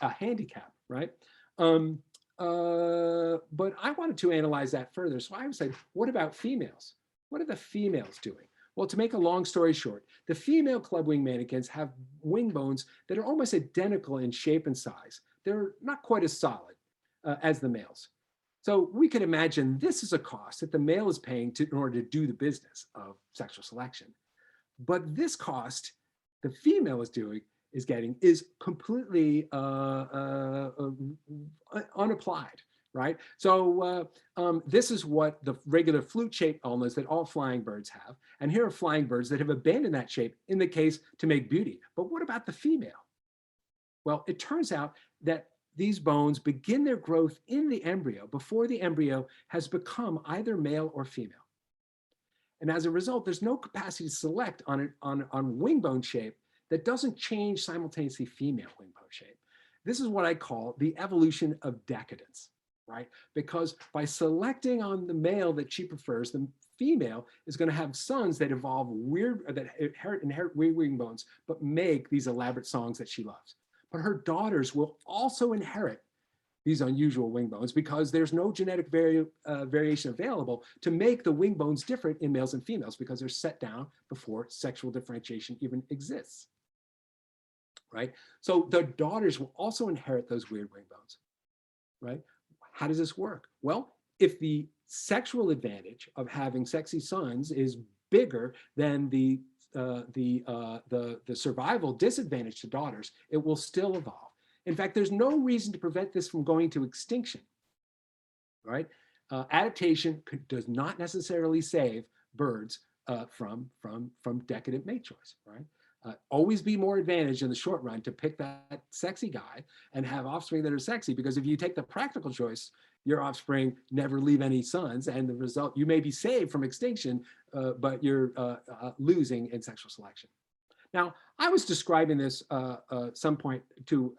a handicap, right? But I wanted to analyze that further. So I would say, what about females? What are the females doing? Well, to make a long story short, the female club wing mannequins have wing bones that are almost identical in shape and size. They're not quite as solid as the males. So we could imagine this is a cost that the male is paying in order to do the business of sexual selection. But this cost the female is getting is completely unapplied, right? So this is what the regular flute-shaped ulnas that all flying birds have. And here are flying birds that have abandoned that shape in the case to make beauty. But what about the female? Well, it turns out that these bones begin their growth in the embryo before the embryo has become either male or female. And as a result, there's no capacity to select on wing bone shape that doesn't change simultaneously female wing bone shape. This is what I call the evolution of decadence, right? Because by selecting on the male that she prefers, the female is going to have sons that evolve weird, that inherit weird wing bones, but make these elaborate songs that she loves. But her daughters will also inherit these unusual wing bones because there's no genetic variation available to make the wing bones different in males and females because they're set down before sexual differentiation even exists, right? So the daughters will also inherit those weird wing bones, right? How does this work? Well, if the sexual advantage of having sexy sons is bigger than the survival disadvantage to daughters, it will still evolve. In fact, there's no reason to prevent this from going to extinction, right? Adaptation does not necessarily save birds from decadent mate choice, right? Always be more advantage in the short run to pick that sexy guy and have offspring that are sexy, because if you take the practical choice, your offspring never leave any sons, and the result, you may be saved from extinction, but you're losing in sexual selection. Now, I was describing this some point to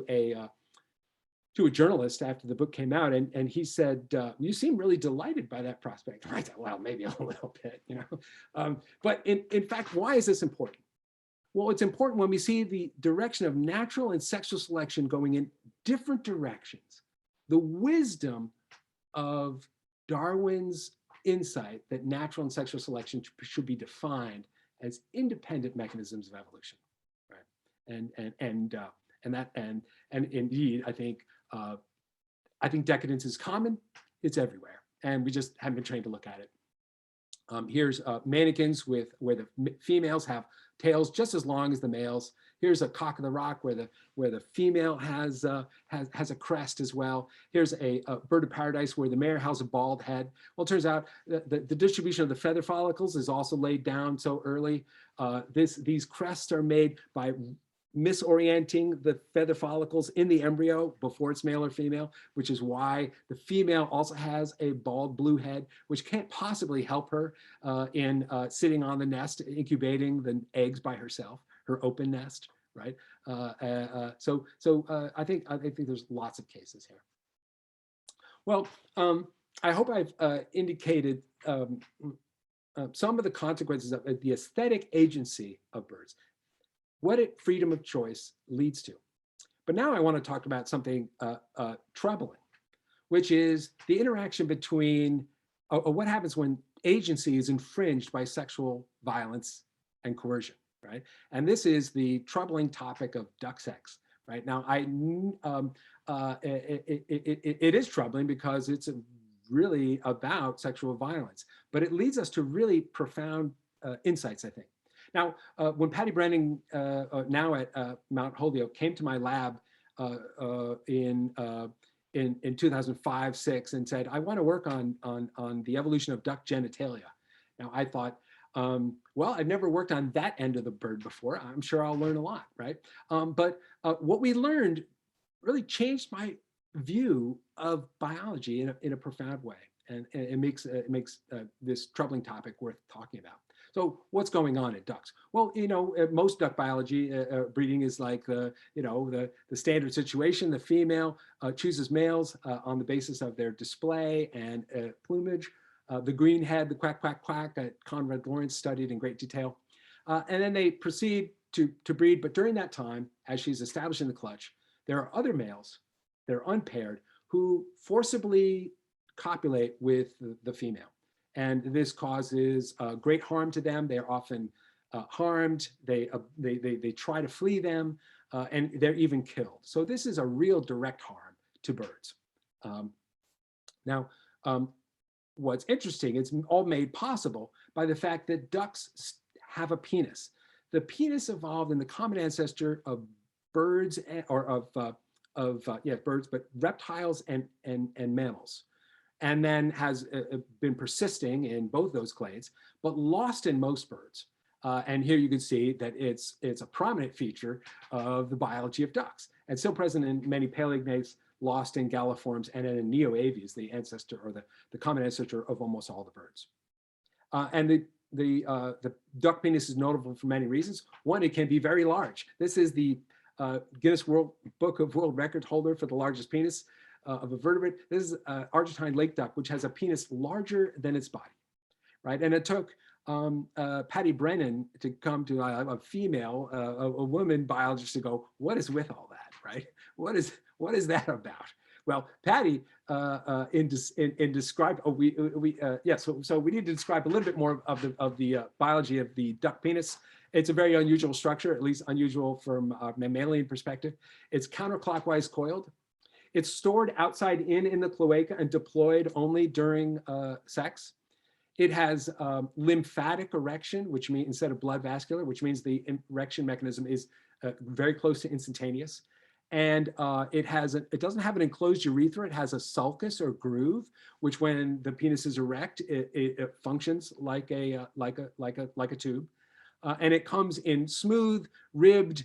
a journalist after the book came out, and he said, "You seem really delighted by that prospect." I thought, well, maybe a little bit, you know. But in fact, why is this important? Well, it's important when we see the direction of natural and sexual selection going in different directions. The wisdom of Darwin's insight that natural and sexual selection should be defined as independent mechanisms of evolution, right? And indeed, I think decadence is common. It's everywhere, and we just haven't been trained to look at it. Here's mannequins where the females have tails just as long as the males. Here's a cock of the rock where the female has a crest as well. Here's a bird of paradise where the male has a bald head. Well, it turns out the distribution of the feather follicles is also laid down so early. These crests are made by misorienting the feather follicles in the embryo before it's male or female, which is why the female also has a bald blue head, which can't possibly help her in sitting on the nest, incubating the eggs by herself, her open nest, right? So I think there's lots of cases here. Well, I hope I've indicated some of the consequences of the aesthetic agency of birds, what freedom of choice leads to. But now I want to talk about something troubling, which is the interaction between what happens when agency is infringed by sexual violence and coercion, right? And this is the troubling topic of duck sex, right? Now, it is troubling because it's really about sexual violence, but it leads us to really profound insights, I think. Now, when Patty Brennan, now at Mount Holyoke, came to my lab in 2005-06 and said, I want to work on the evolution of duck genitalia. Now, I thought, well, I've never worked on that end of the bird before. I'm sure I'll learn a lot, right? But what we learned really changed my view of biology in a profound way. And it makes this troubling topic worth talking about. So what's going on in ducks? Well, most duck biology, breeding is like the standard situation. The female chooses males on the basis of their display and plumage. The green head, the quack, quack, quack that Conrad Lawrence studied in great detail. And then they proceed to breed. But during that time, as she's establishing the clutch, there are other males, they're unpaired, who forcibly copulate with the female. And this causes great harm to them. They're often harmed. They try to flee them, and they're even killed. So this is a real direct harm to birds. Now, what's interesting, it's all made possible by the fact that ducks have a penis. The penis evolved in the common ancestor of birds, or birds, but reptiles and mammals. And then has been persisting in both those clades, but lost in most birds. And here you can see that it's a prominent feature of the biology of ducks, and still present in many paleognaths, lost in galliforms, and in neoaves, the ancestor or the common ancestor of almost all the birds. And the duck penis is notable for many reasons. One, it can be very large. This is the Guinness Book of World Record holder for the largest penis of a vertebrate. This is Argentine lake duck, which has a penis larger than its body, right? And it took Patty Brennan to come to a female, a woman biologist, to go, what is with all that, right? What is that about? Well, Patty, so we need to describe a little bit more of the biology of the duck penis. It's a very unusual structure, at least unusual from a mammalian perspective. It's counterclockwise coiled. It's stored outside in the cloaca and deployed only during sex. It has lymphatic erection, which means instead of blood vascular, which means the erection mechanism is very close to instantaneous. And it doesn't have an enclosed urethra. It has a sulcus or groove, which when the penis is erect, it functions like a tube. And it comes in smooth, ribbed,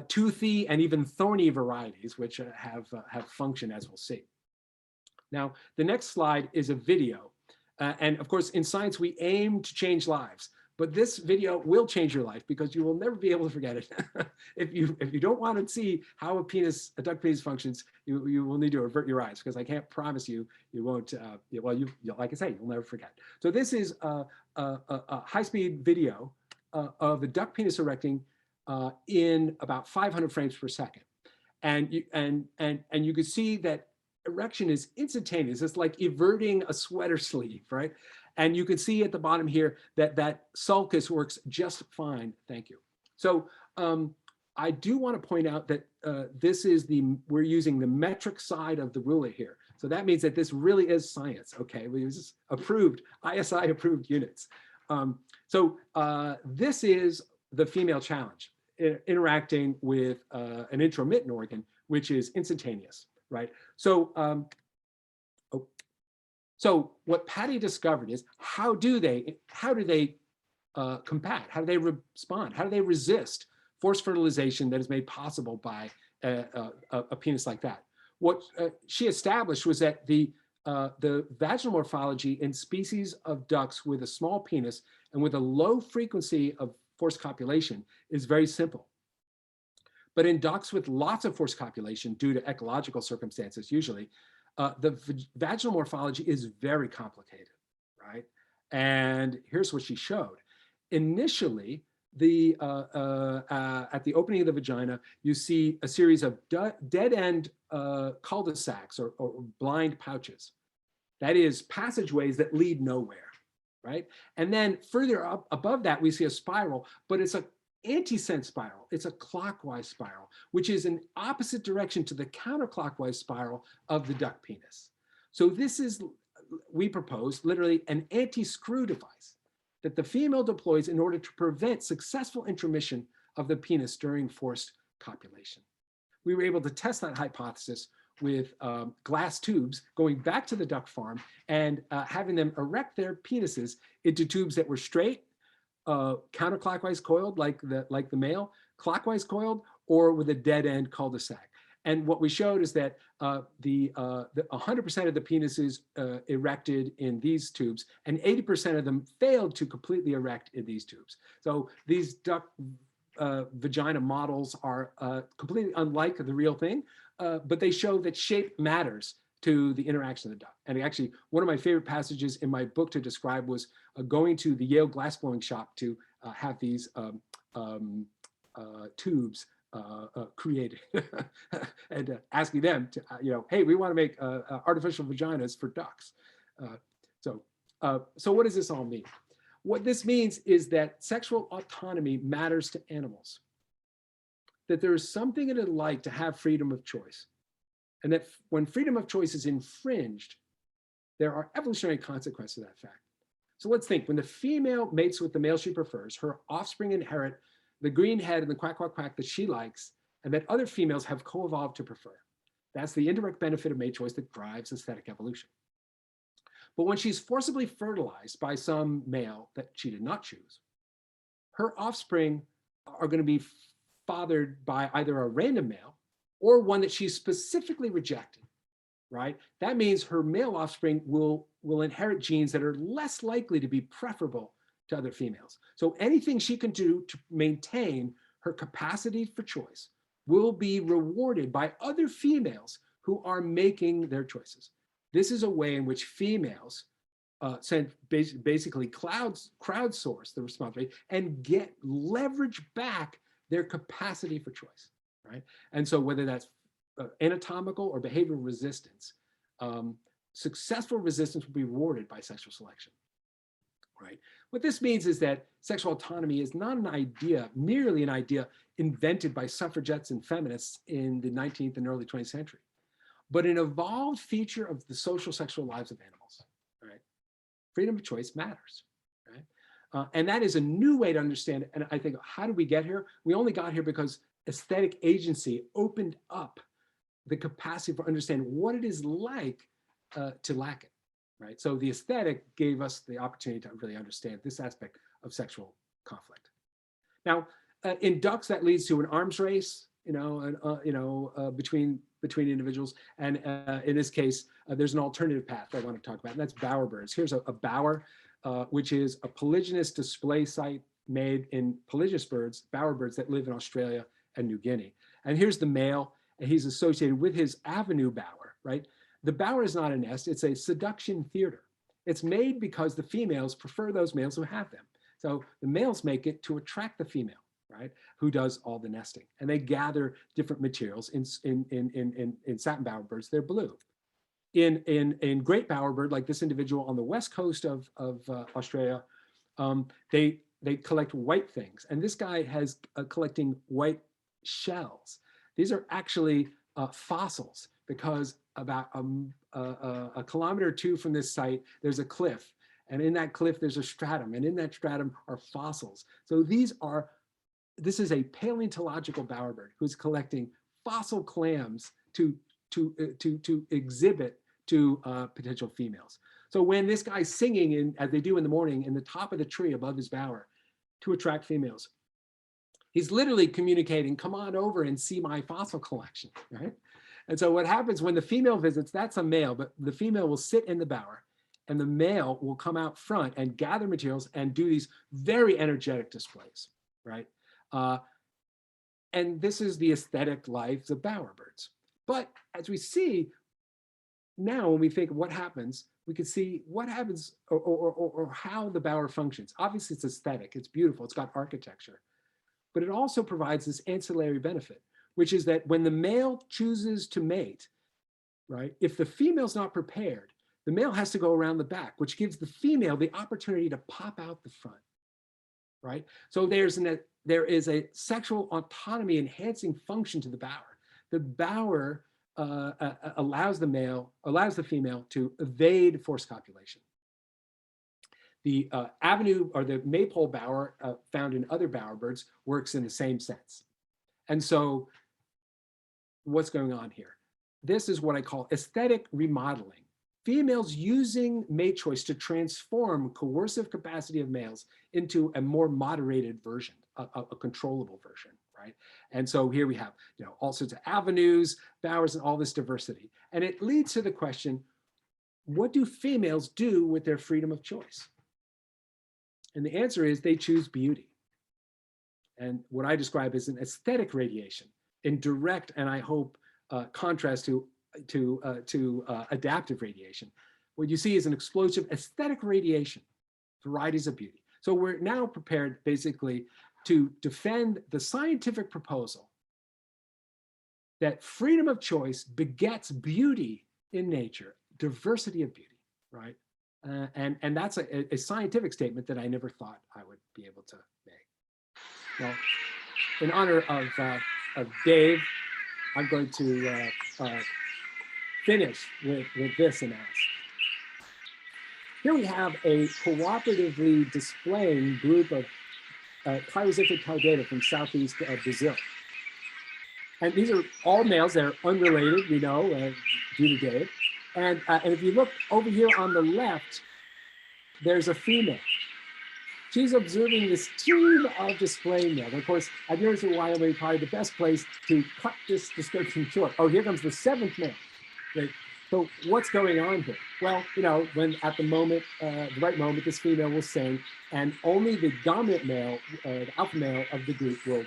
toothy, and even thorny varieties, which have function, as we'll see. Now, the next slide is a video. And of course, in science, we aim to change lives. But this video will change your life because you will never be able to forget it. If you don't want to see how a duck penis functions, you will need to avert your eyes, because I can't promise you won't. Like I say, you'll never forget. So this is a high-speed video of a duck penis erecting in about 500 frames per second, and you can see that erection is instantaneous. It's like everting a sweater sleeve, right? And you can see at the bottom here that sulcus works just fine. Thank you. So I do want to point out that we're using the metric side of the ruler here. So that means that this really is science. Okay, we use approved, ISI approved units. This is the female challenge, interacting with an intromittent organ, which is instantaneous, right? So what Patty discovered is how do they combat? How do they respond? How do they resist forced fertilization that is made possible by a penis like that? What she established was that the vaginal morphology in species of ducks with a small penis and with a low frequency of forced copulation is very simple. But in ducks with lots of forced copulation due to ecological circumstances, usually, the vaginal morphology is very complicated, right? And here's what she showed. Initially, at the opening of the vagina, you see a series of dead-end cul-de-sacs or blind pouches. That is, passageways that lead nowhere, right? And then further up above that, we see a spiral, but it's an antisense spiral. It's a clockwise spiral, which is an opposite direction to the counterclockwise spiral of the duck penis. So this is, we propose, literally an anti-screw device that the female deploys in order to prevent successful intromission of the penis during forced copulation. We were able to test that hypothesis with glass tubes, going back to the duck farm and having them erect their penises into tubes that were straight, counterclockwise coiled like the male, clockwise coiled, or with a dead end cul-de-sac. And what we showed is that 100% of the penises erected in these tubes, and 80% of them failed to completely erect in these tubes. So these duck vagina models are completely unlike the real thing, but they show that shape matters to the interaction of the duck. And actually, one of my favorite passages in my book to describe was going to the Yale glassblowing shop to have these tubes created and asking them to, hey, we want to make artificial vaginas for ducks. So what does this all mean? What this means is that sexual autonomy matters to animals, that there is something in it like to have freedom of choice, and that when freedom of choice is infringed, there are evolutionary consequences of that fact. So let's think, when the female mates with the male she prefers, her offspring inherit the green head and the quack, quack, quack that she likes, and that other females have co-evolved to prefer. That's the indirect benefit of mate choice that drives aesthetic evolution. But when she's forcibly fertilized by some male that she did not choose, her offspring are going to be fathered by either a random male or one that she's specifically rejected, right? That means her male offspring will inherit genes that are less likely to be preferable to other females. So anything she can do to maintain her capacity for choice will be rewarded by other females who are making their choices. This is a way in which females basically crowdsource the responsibility and get leverage back their capacity for choice, right? And so whether that's anatomical or behavioral resistance, successful resistance will be rewarded by sexual selection, right? What this means is that sexual autonomy is not an idea, merely an idea invented by suffragettes and feminists in the 19th and early 20th century, but an evolved feature of the social sexual lives of animals, right? Freedom of choice matters, right? And that is a new way to understand it. And I think, how did we get here? We only got here because aesthetic agency opened up the capacity for understanding what it is like to lack it, right? So the aesthetic gave us the opportunity to really understand this aspect of sexual conflict. Now, in ducks, that leads to an arms race, between individuals. And in this case, there's an alternative path I want to talk about, and that's bowerbirds. Here's a bower, which is a polygynous display site made in polygynous birds, bowerbirds that live in Australia and New Guinea. And here's the male, and he's associated with his avenue bower, right? The bower is not a nest, it's a seduction theater. It's made because the females prefer those males who have them. So the males make it to attract the female, right, who does all the nesting. And they gather different materials. In satin bowerbirds, they're blue. In great bowerbird, like this individual on the west coast of Australia, they collect white things. And this guy has collecting white shells. These are actually fossils, because about a kilometer or two from this site, there's a cliff. And in that cliff, there's a stratum. And in that stratum are fossils. So this is a paleontological bowerbird who's collecting fossil clams to exhibit to potential females. So when this guy's singing, as they do in the morning, in the top of the tree above his bower to attract females, he's literally communicating, come on over and see my fossil collection, right? And so what happens when the female visits, that's a male, but the female will sit in the bower and the male will come out front and gather materials and do these very energetic displays, right? And this is the aesthetic lives of bowerbirds. But as we see now, when we think of what happens, we can see what happens or how the bower functions. Obviously, it's aesthetic, it's beautiful, it's got architecture, but it also provides this ancillary benefit, which is that when the male chooses to mate, right, if the female's not prepared, the male has to go around the back, which gives the female the opportunity to pop out the front, right? So there is a sexual autonomy enhancing function to the bower. The bower allows the female to evade forced copulation. The avenue or the maypole bower found in other bowerbirds works in the same sense. And so what's going on here? This is what I call aesthetic remodeling. Females using mate choice to transform coercive capacity of males into a more moderated version, a controllable version, right? And so here we have, all sorts of avenues, bowers, and all this diversity. And it leads to the question, what do females do with their freedom of choice? And the answer is they choose beauty. And what I describe as an aesthetic radiation in direct, and I hope, contrast to adaptive radiation. What you see is an explosive aesthetic radiation, varieties of beauty. So we're now prepared basically to defend the scientific proposal that freedom of choice begets beauty in nature, diversity of beauty, right? And that's a scientific statement that I never thought I would be able to make. Well, in honor of Dave, I'm going to finish with this and ask. Here we have a cooperatively displaying group of Chirosiphiid caudata from southeast Brazil. And these are all males. They're unrelated, we know, due to Dave. And if you look over here on the left, there's a female. She's observing this team of display males. Of course, I've noticed in Wyoming, probably the best place to cut this description short. Oh, here comes the seventh male. Right? So what's going on here? Well, when at the moment, the right moment, this female will sing, and only the dominant male, the alpha male of the group will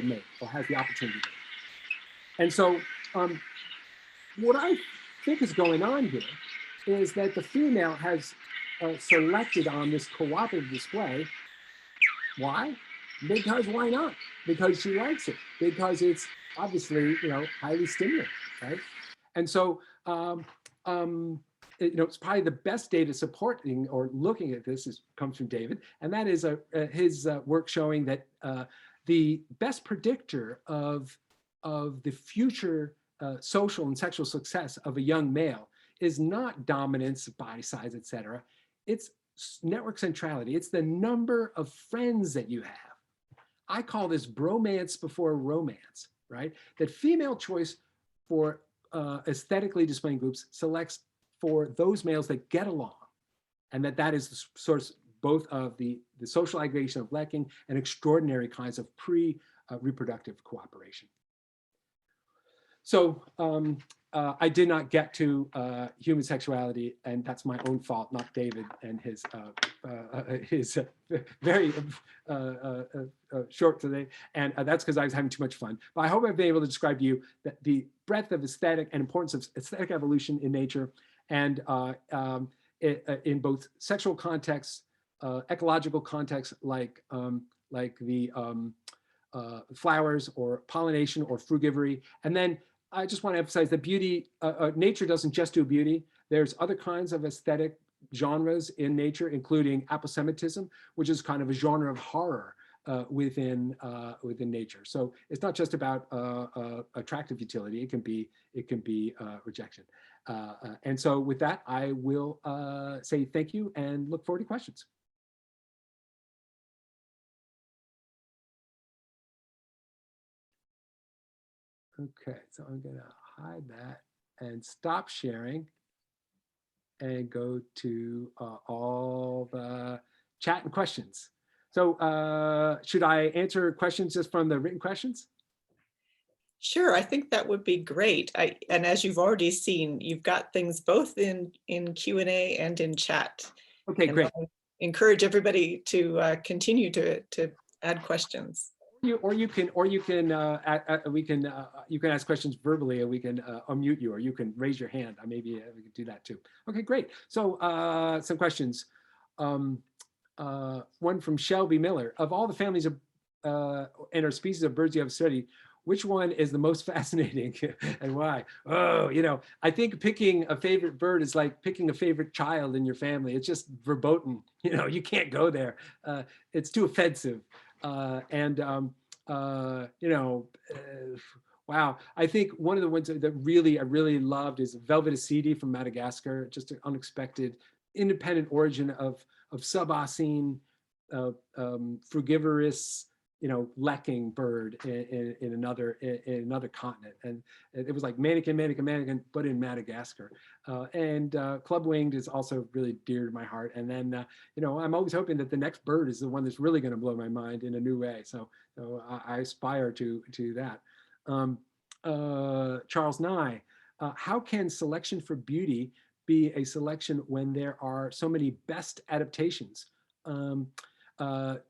mate, or has the opportunity to mate. And so what I think is going on here is that the female has selected on this cooperative display. Why? Because why not? Because she likes it. Because it's obviously, highly stimulating, right? And so, it's probably the best data supporting or looking at this comes from David, and that is his work showing that the best predictor of the future social and sexual success of a young male is not dominance, body size, etc. It's network centrality. It's the number of friends that you have. I call this bromance before romance, right? That female choice for aesthetically displaying groups selects for those males that get along, and that is the source both of the social aggregation of lacking and extraordinary kinds of pre-reproductive cooperation. So I did not get to human sexuality, and that's my own fault, not David and his very short today. And that's because I was having too much fun. But I hope I've been able to describe to you that the breadth of aesthetic and importance of aesthetic evolution in nature, and in both sexual contexts, ecological contexts like the flowers or pollination or frugivory, and then I just want to emphasize that beauty, nature doesn't just do beauty. There's other kinds of aesthetic genres in nature, including aposematism, which is kind of a genre of horror within nature. So it's not just about attractive utility. It can be rejection. And so with that, I will say thank you and look forward to questions. Okay, so I'm gonna hide that and stop sharing and go to all the chat and questions. So should I answer questions just from the written questions? Sure, I think that would be great. And as you've already seen, you've got things both in Q&A and in chat. Okay, and great. I encourage everybody to continue to add questions. You can ask questions verbally, and we can unmute you, or you can raise your hand. Maybe we can do that too. Okay, great. So some questions. One from Shelby Miller. Of all the families of and or species of birds you have studied, which one is the most fascinating and why? Oh, I think picking a favorite bird is like picking a favorite child in your family. It's just verboten. You can't go there. It's too offensive. Wow, I think one of the ones that I really loved is Velveticidi from Madagascar. Just an unexpected independent origin of suboccene, frugivorous, lekking bird in another continent, and it was like mannequin, but in Madagascar. And club-winged is also really dear to my heart. And then I'm always hoping that the next bird is the one that's really going to blow my mind in a new way. So I aspire to that. Charles Nye, how can selection for beauty be a selection when there are so many best adaptations?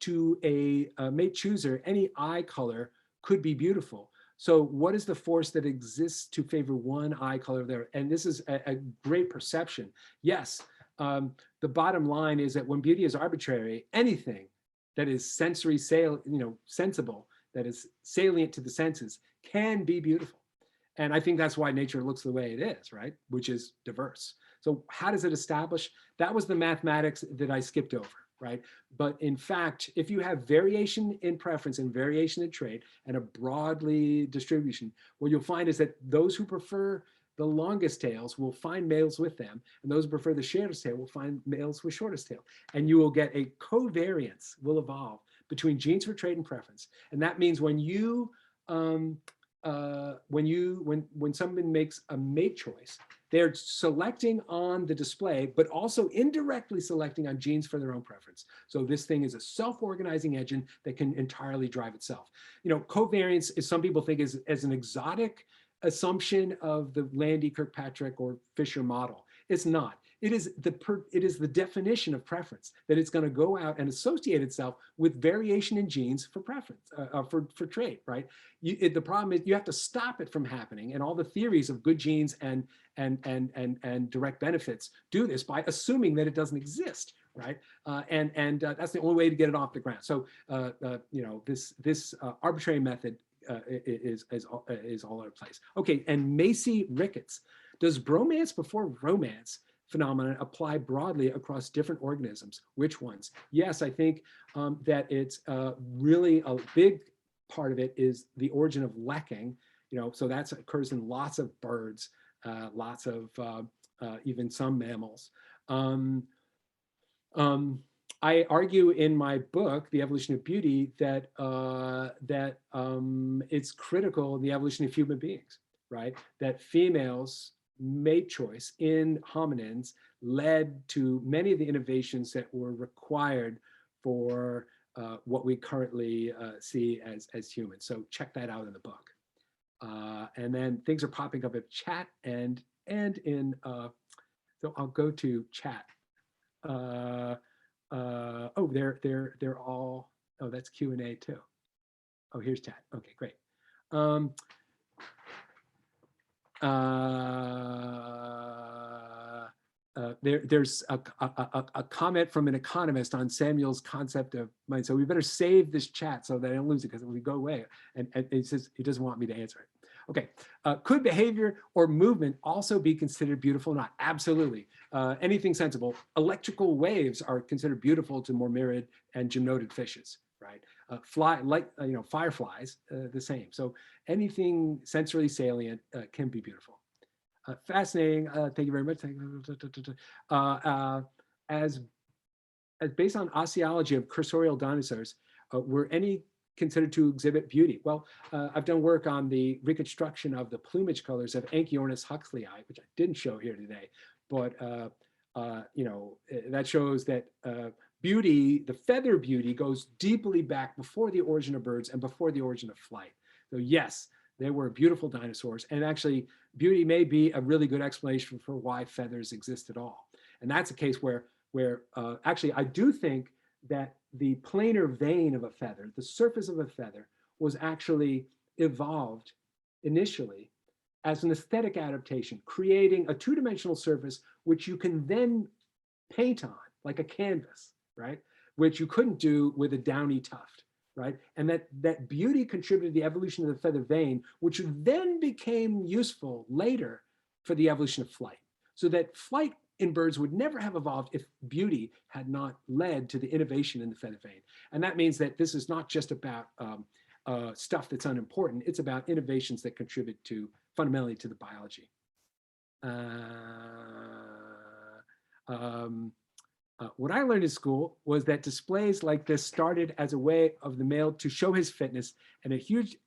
To a mate chooser, any eye color could be beautiful. So what is the force that exists to favor one eye color there? And this is a great perception. Yes, the bottom line is that when beauty is arbitrary, anything that is sensible, that is salient to the senses, can be beautiful. And I think that's why nature looks the way it is, right? Which is diverse. So how does it establish? That was the mathematics that I skipped over, right? But in fact, if you have variation in preference and variation in trait and a broadly distribution, what you'll find is that those who prefer the longest tails will find males with them, and those who prefer the shortest tail will find males with shortest tail. And you will get a covariance will evolve between genes for trait and preference. And that means when someone makes a mate choice, they're selecting on the display, but also indirectly selecting on genes for their own preference. So this thing is a self-organizing engine that can entirely drive itself. Covariance is, some people think, is as an exotic assumption of the Landy, Kirkpatrick, or Fisher model. It's not. It is the definition of preference, that it's going to go out and associate itself with variation in genes for preference, for trait, right? The problem is you have to stop it from happening, and all the theories of good genes and direct benefits do this by assuming that it doesn't exist, right? That's the only way to get it off the ground. So this arbitrary method is all over the place. Okay, and Macy Ricketts, does bromance before romance phenomenon apply broadly across different organisms? Which ones? Yes, I think that it's really a big part of it is the origin of lekking. So that occurs in lots of birds, lots of even some mammals. I argue in my book, The Evolution of Beauty, that it's critical in the evolution of human beings, right? That females' mate choice in hominins led to many of the innovations that were required for what we currently see as humans. So check that out in the book. And then things are popping up in chat and in, so I'll go to chat. Oh, they're all, oh, that's Q&A too. Oh, here's chat. Okay, great. There's a comment from an economist on Samuel's concept of mind. So we better save this chat so that I don't lose it, because if we go away, and he says he doesn't want me to answer it. Okay, could behavior or movement also be considered beautiful or not? Absolutely. Anything sensible. Electrical waves are considered beautiful to mormyrid and gymnotid fishes, right? Fireflies, the same. So anything sensorily salient can be beautiful. Fascinating. Thank you very much. As based on osteology of cursorial dinosaurs, were any considered to exhibit beauty? Well, I've done work on the reconstruction of the plumage colors of Anchiornis huxleyi, which I didn't show here today, but that shows that beauty, the feather beauty, goes deeply back before the origin of birds and before the origin of flight. So yes, they were beautiful dinosaurs, and actually beauty may be a really good explanation for why feathers exist at all. And that's a case where actually I do think that the planar vein of a feather, the surface of a feather, was actually evolved initially as an aesthetic adaptation, creating a two-dimensional surface which you can then paint on like a canvas, right? Which you couldn't do with a downy tuft, right? And that beauty contributed to the evolution of the feather vein, which then became useful later for the evolution of flight. So that flight in birds would never have evolved if beauty had not led to the innovation in the feather vein. And that means that this is not just about stuff that's unimportant, it's about innovations that contribute to fundamentally to the biology. What I learned in school was that displays like this started as a way of the male to show his fitness, and the huge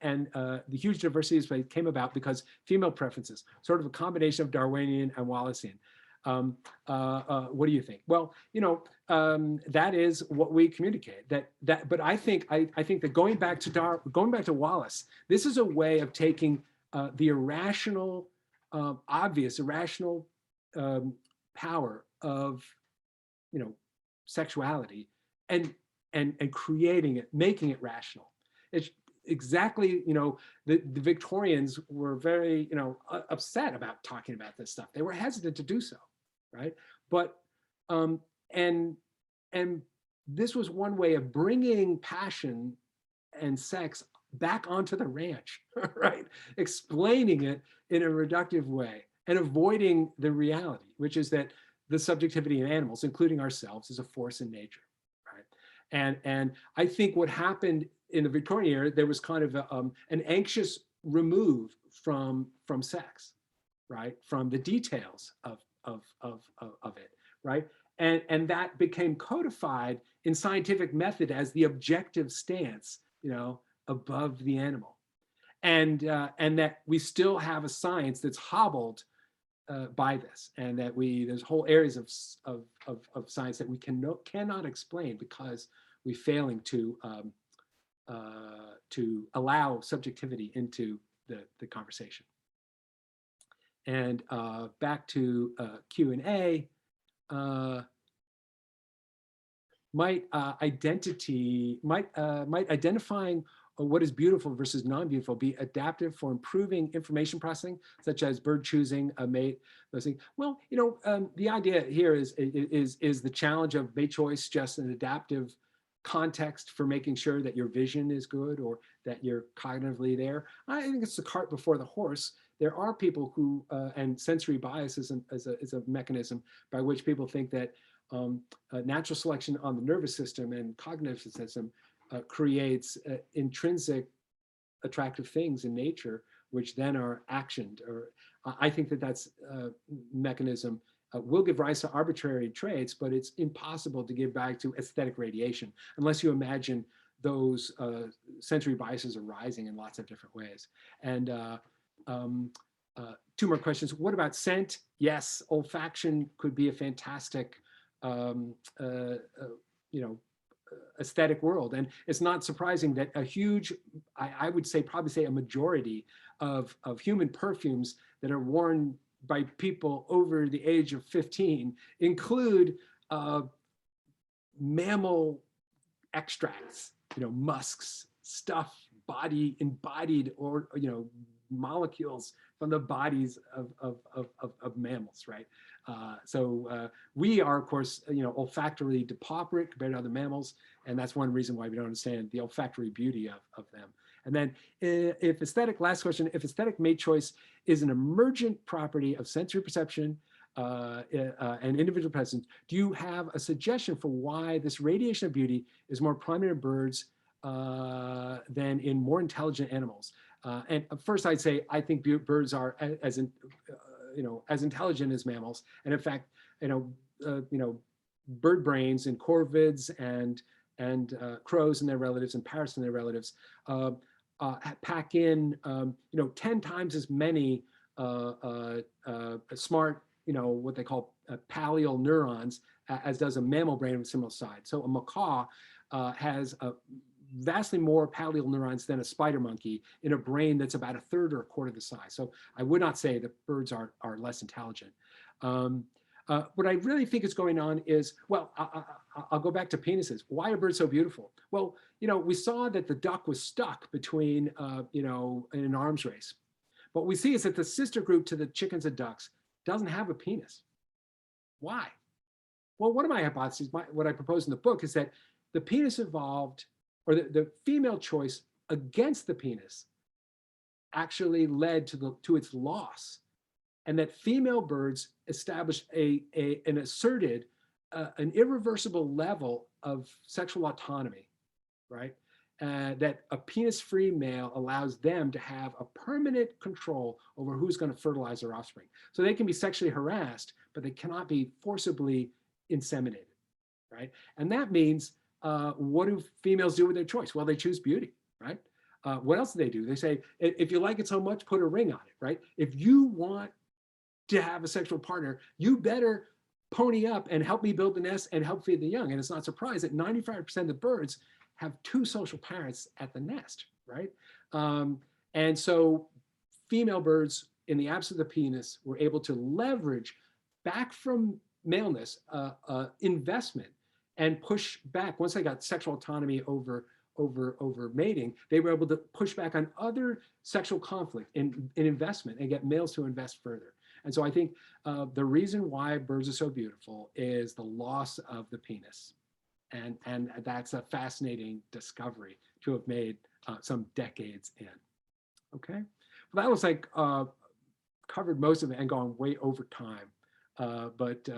diversity of displays came about because female preferences, sort of a combination of Darwinian and Wallacean. What do you think? Well, that is what we communicate. But I think that going back to Wallace, this is a way of taking the irrational, obvious irrational power of sexuality and creating it, making it rational. It's exactly, the Victorians were very, upset about talking about this stuff. They were hesitant to do so, right? But, and this was one way of bringing passion and sex back onto the ranch, right? Explaining it in a reductive way and avoiding the reality, which is that the subjectivity in animals, including ourselves, is a force in nature, right? And I think what happened in the Victorian era, there was kind of an anxious remove from sex, right? From the details of it, right? And that became codified in scientific method as the objective stance, above the animal, and that we still have a science that's hobbled by this, and that there's whole areas of science that we cannot explain because we're failing to allow subjectivity into the conversation. And back to Q&A, might identifying what is beautiful versus non-beautiful be adaptive for improving information processing, such as bird choosing a mate, those things? Well, the idea here is the challenge of mate choice just an adaptive context for making sure that your vision is good or that you're cognitively there? I think it's the cart before the horse. There are people who, and sensory bias is a mechanism by which people think that natural selection on the nervous system and cognitive system creates intrinsic attractive things in nature, which then are actioned. Or I think that's a mechanism will give rise to arbitrary traits, but it's impossible to give back to aesthetic radiation unless you imagine those sensory biases arising in lots of different ways. And two more questions. What about scent? Yes, olfaction could be a fantastic aesthetic world. And it's not surprising that a huge, I would say, probably say a majority of human perfumes that are worn by people over the age of 15 include mammal extracts, musks, stuff, embodied or, molecules from the bodies of mammals, right? So we are, of course, olfactorily depauperate compared to other mammals, and that's one reason why we don't understand the olfactory beauty of them. And then last question, if aesthetic mate choice is an emergent property of sensory perception and individual presence, do you have a suggestion for why this radiation of beauty is more prominent in birds than in more intelligent animals? And first I'd say, I think birds are as intelligent as mammals. And in fact, bird brains and corvids and crows and their relatives and parrots and their relatives pack in, 10 times as many smart, what they call pallial neurons as does a mammal brain of a similar size. So a macaw has vastly more pallial neurons than a spider monkey in a brain that's about a third or a quarter the size. So I would not say that birds are less intelligent. What I really think is going on is, well, I'll go back to penises. Why are birds so beautiful? Well, we saw that the duck was stuck between, in an arms race. What we see is that the sister group to the chickens and ducks doesn't have a penis. Why? Well, one of my hypotheses, what I propose in the book, is that the penis evolved, or the female choice against the penis actually led to its loss, and that female birds established an asserted, an irreversible level of sexual autonomy, right? that a penis-free male allows them to have a permanent control over who's going to fertilize their offspring. So they can be sexually harassed, but they cannot be forcibly inseminated, right? And that means, what do females do with their choice? Well, they choose beauty, right? What else do they do? They say, if you like it so much, put a ring on it, right? If you want to have a sexual partner, you better pony up and help me build the nest and help feed the young. And it's not surprised that 95% of the birds have two social parents at the nest, right? And so female birds, in the absence of the penis, were able to leverage back from maleness investment and push back. Once they got sexual autonomy over mating, they were able to push back on other sexual conflict in investment and get males to invest further. And so I think the reason why birds are so beautiful is the loss of the penis. And that's a fascinating discovery to have made some decades in. Okay, well, that was like covered most of it and gone way over time. But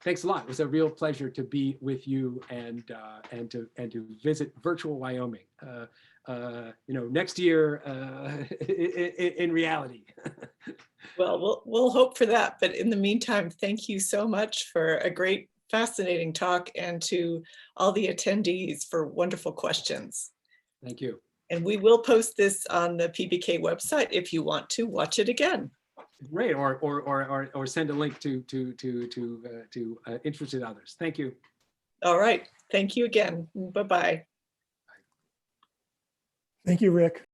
thanks a lot. It was a real pleasure to be with you and to visit virtual Wyoming. Next year in reality. Well, we'll hope for that. But in the meantime, thank you so much for a great, fascinating talk, and to all the attendees for wonderful questions. Thank you. And we will post this on the PBK website if you want to watch it again. Great, or send a link to interested others. Thank you. All right. Thank you again. Bye-bye. Thank you, Rick.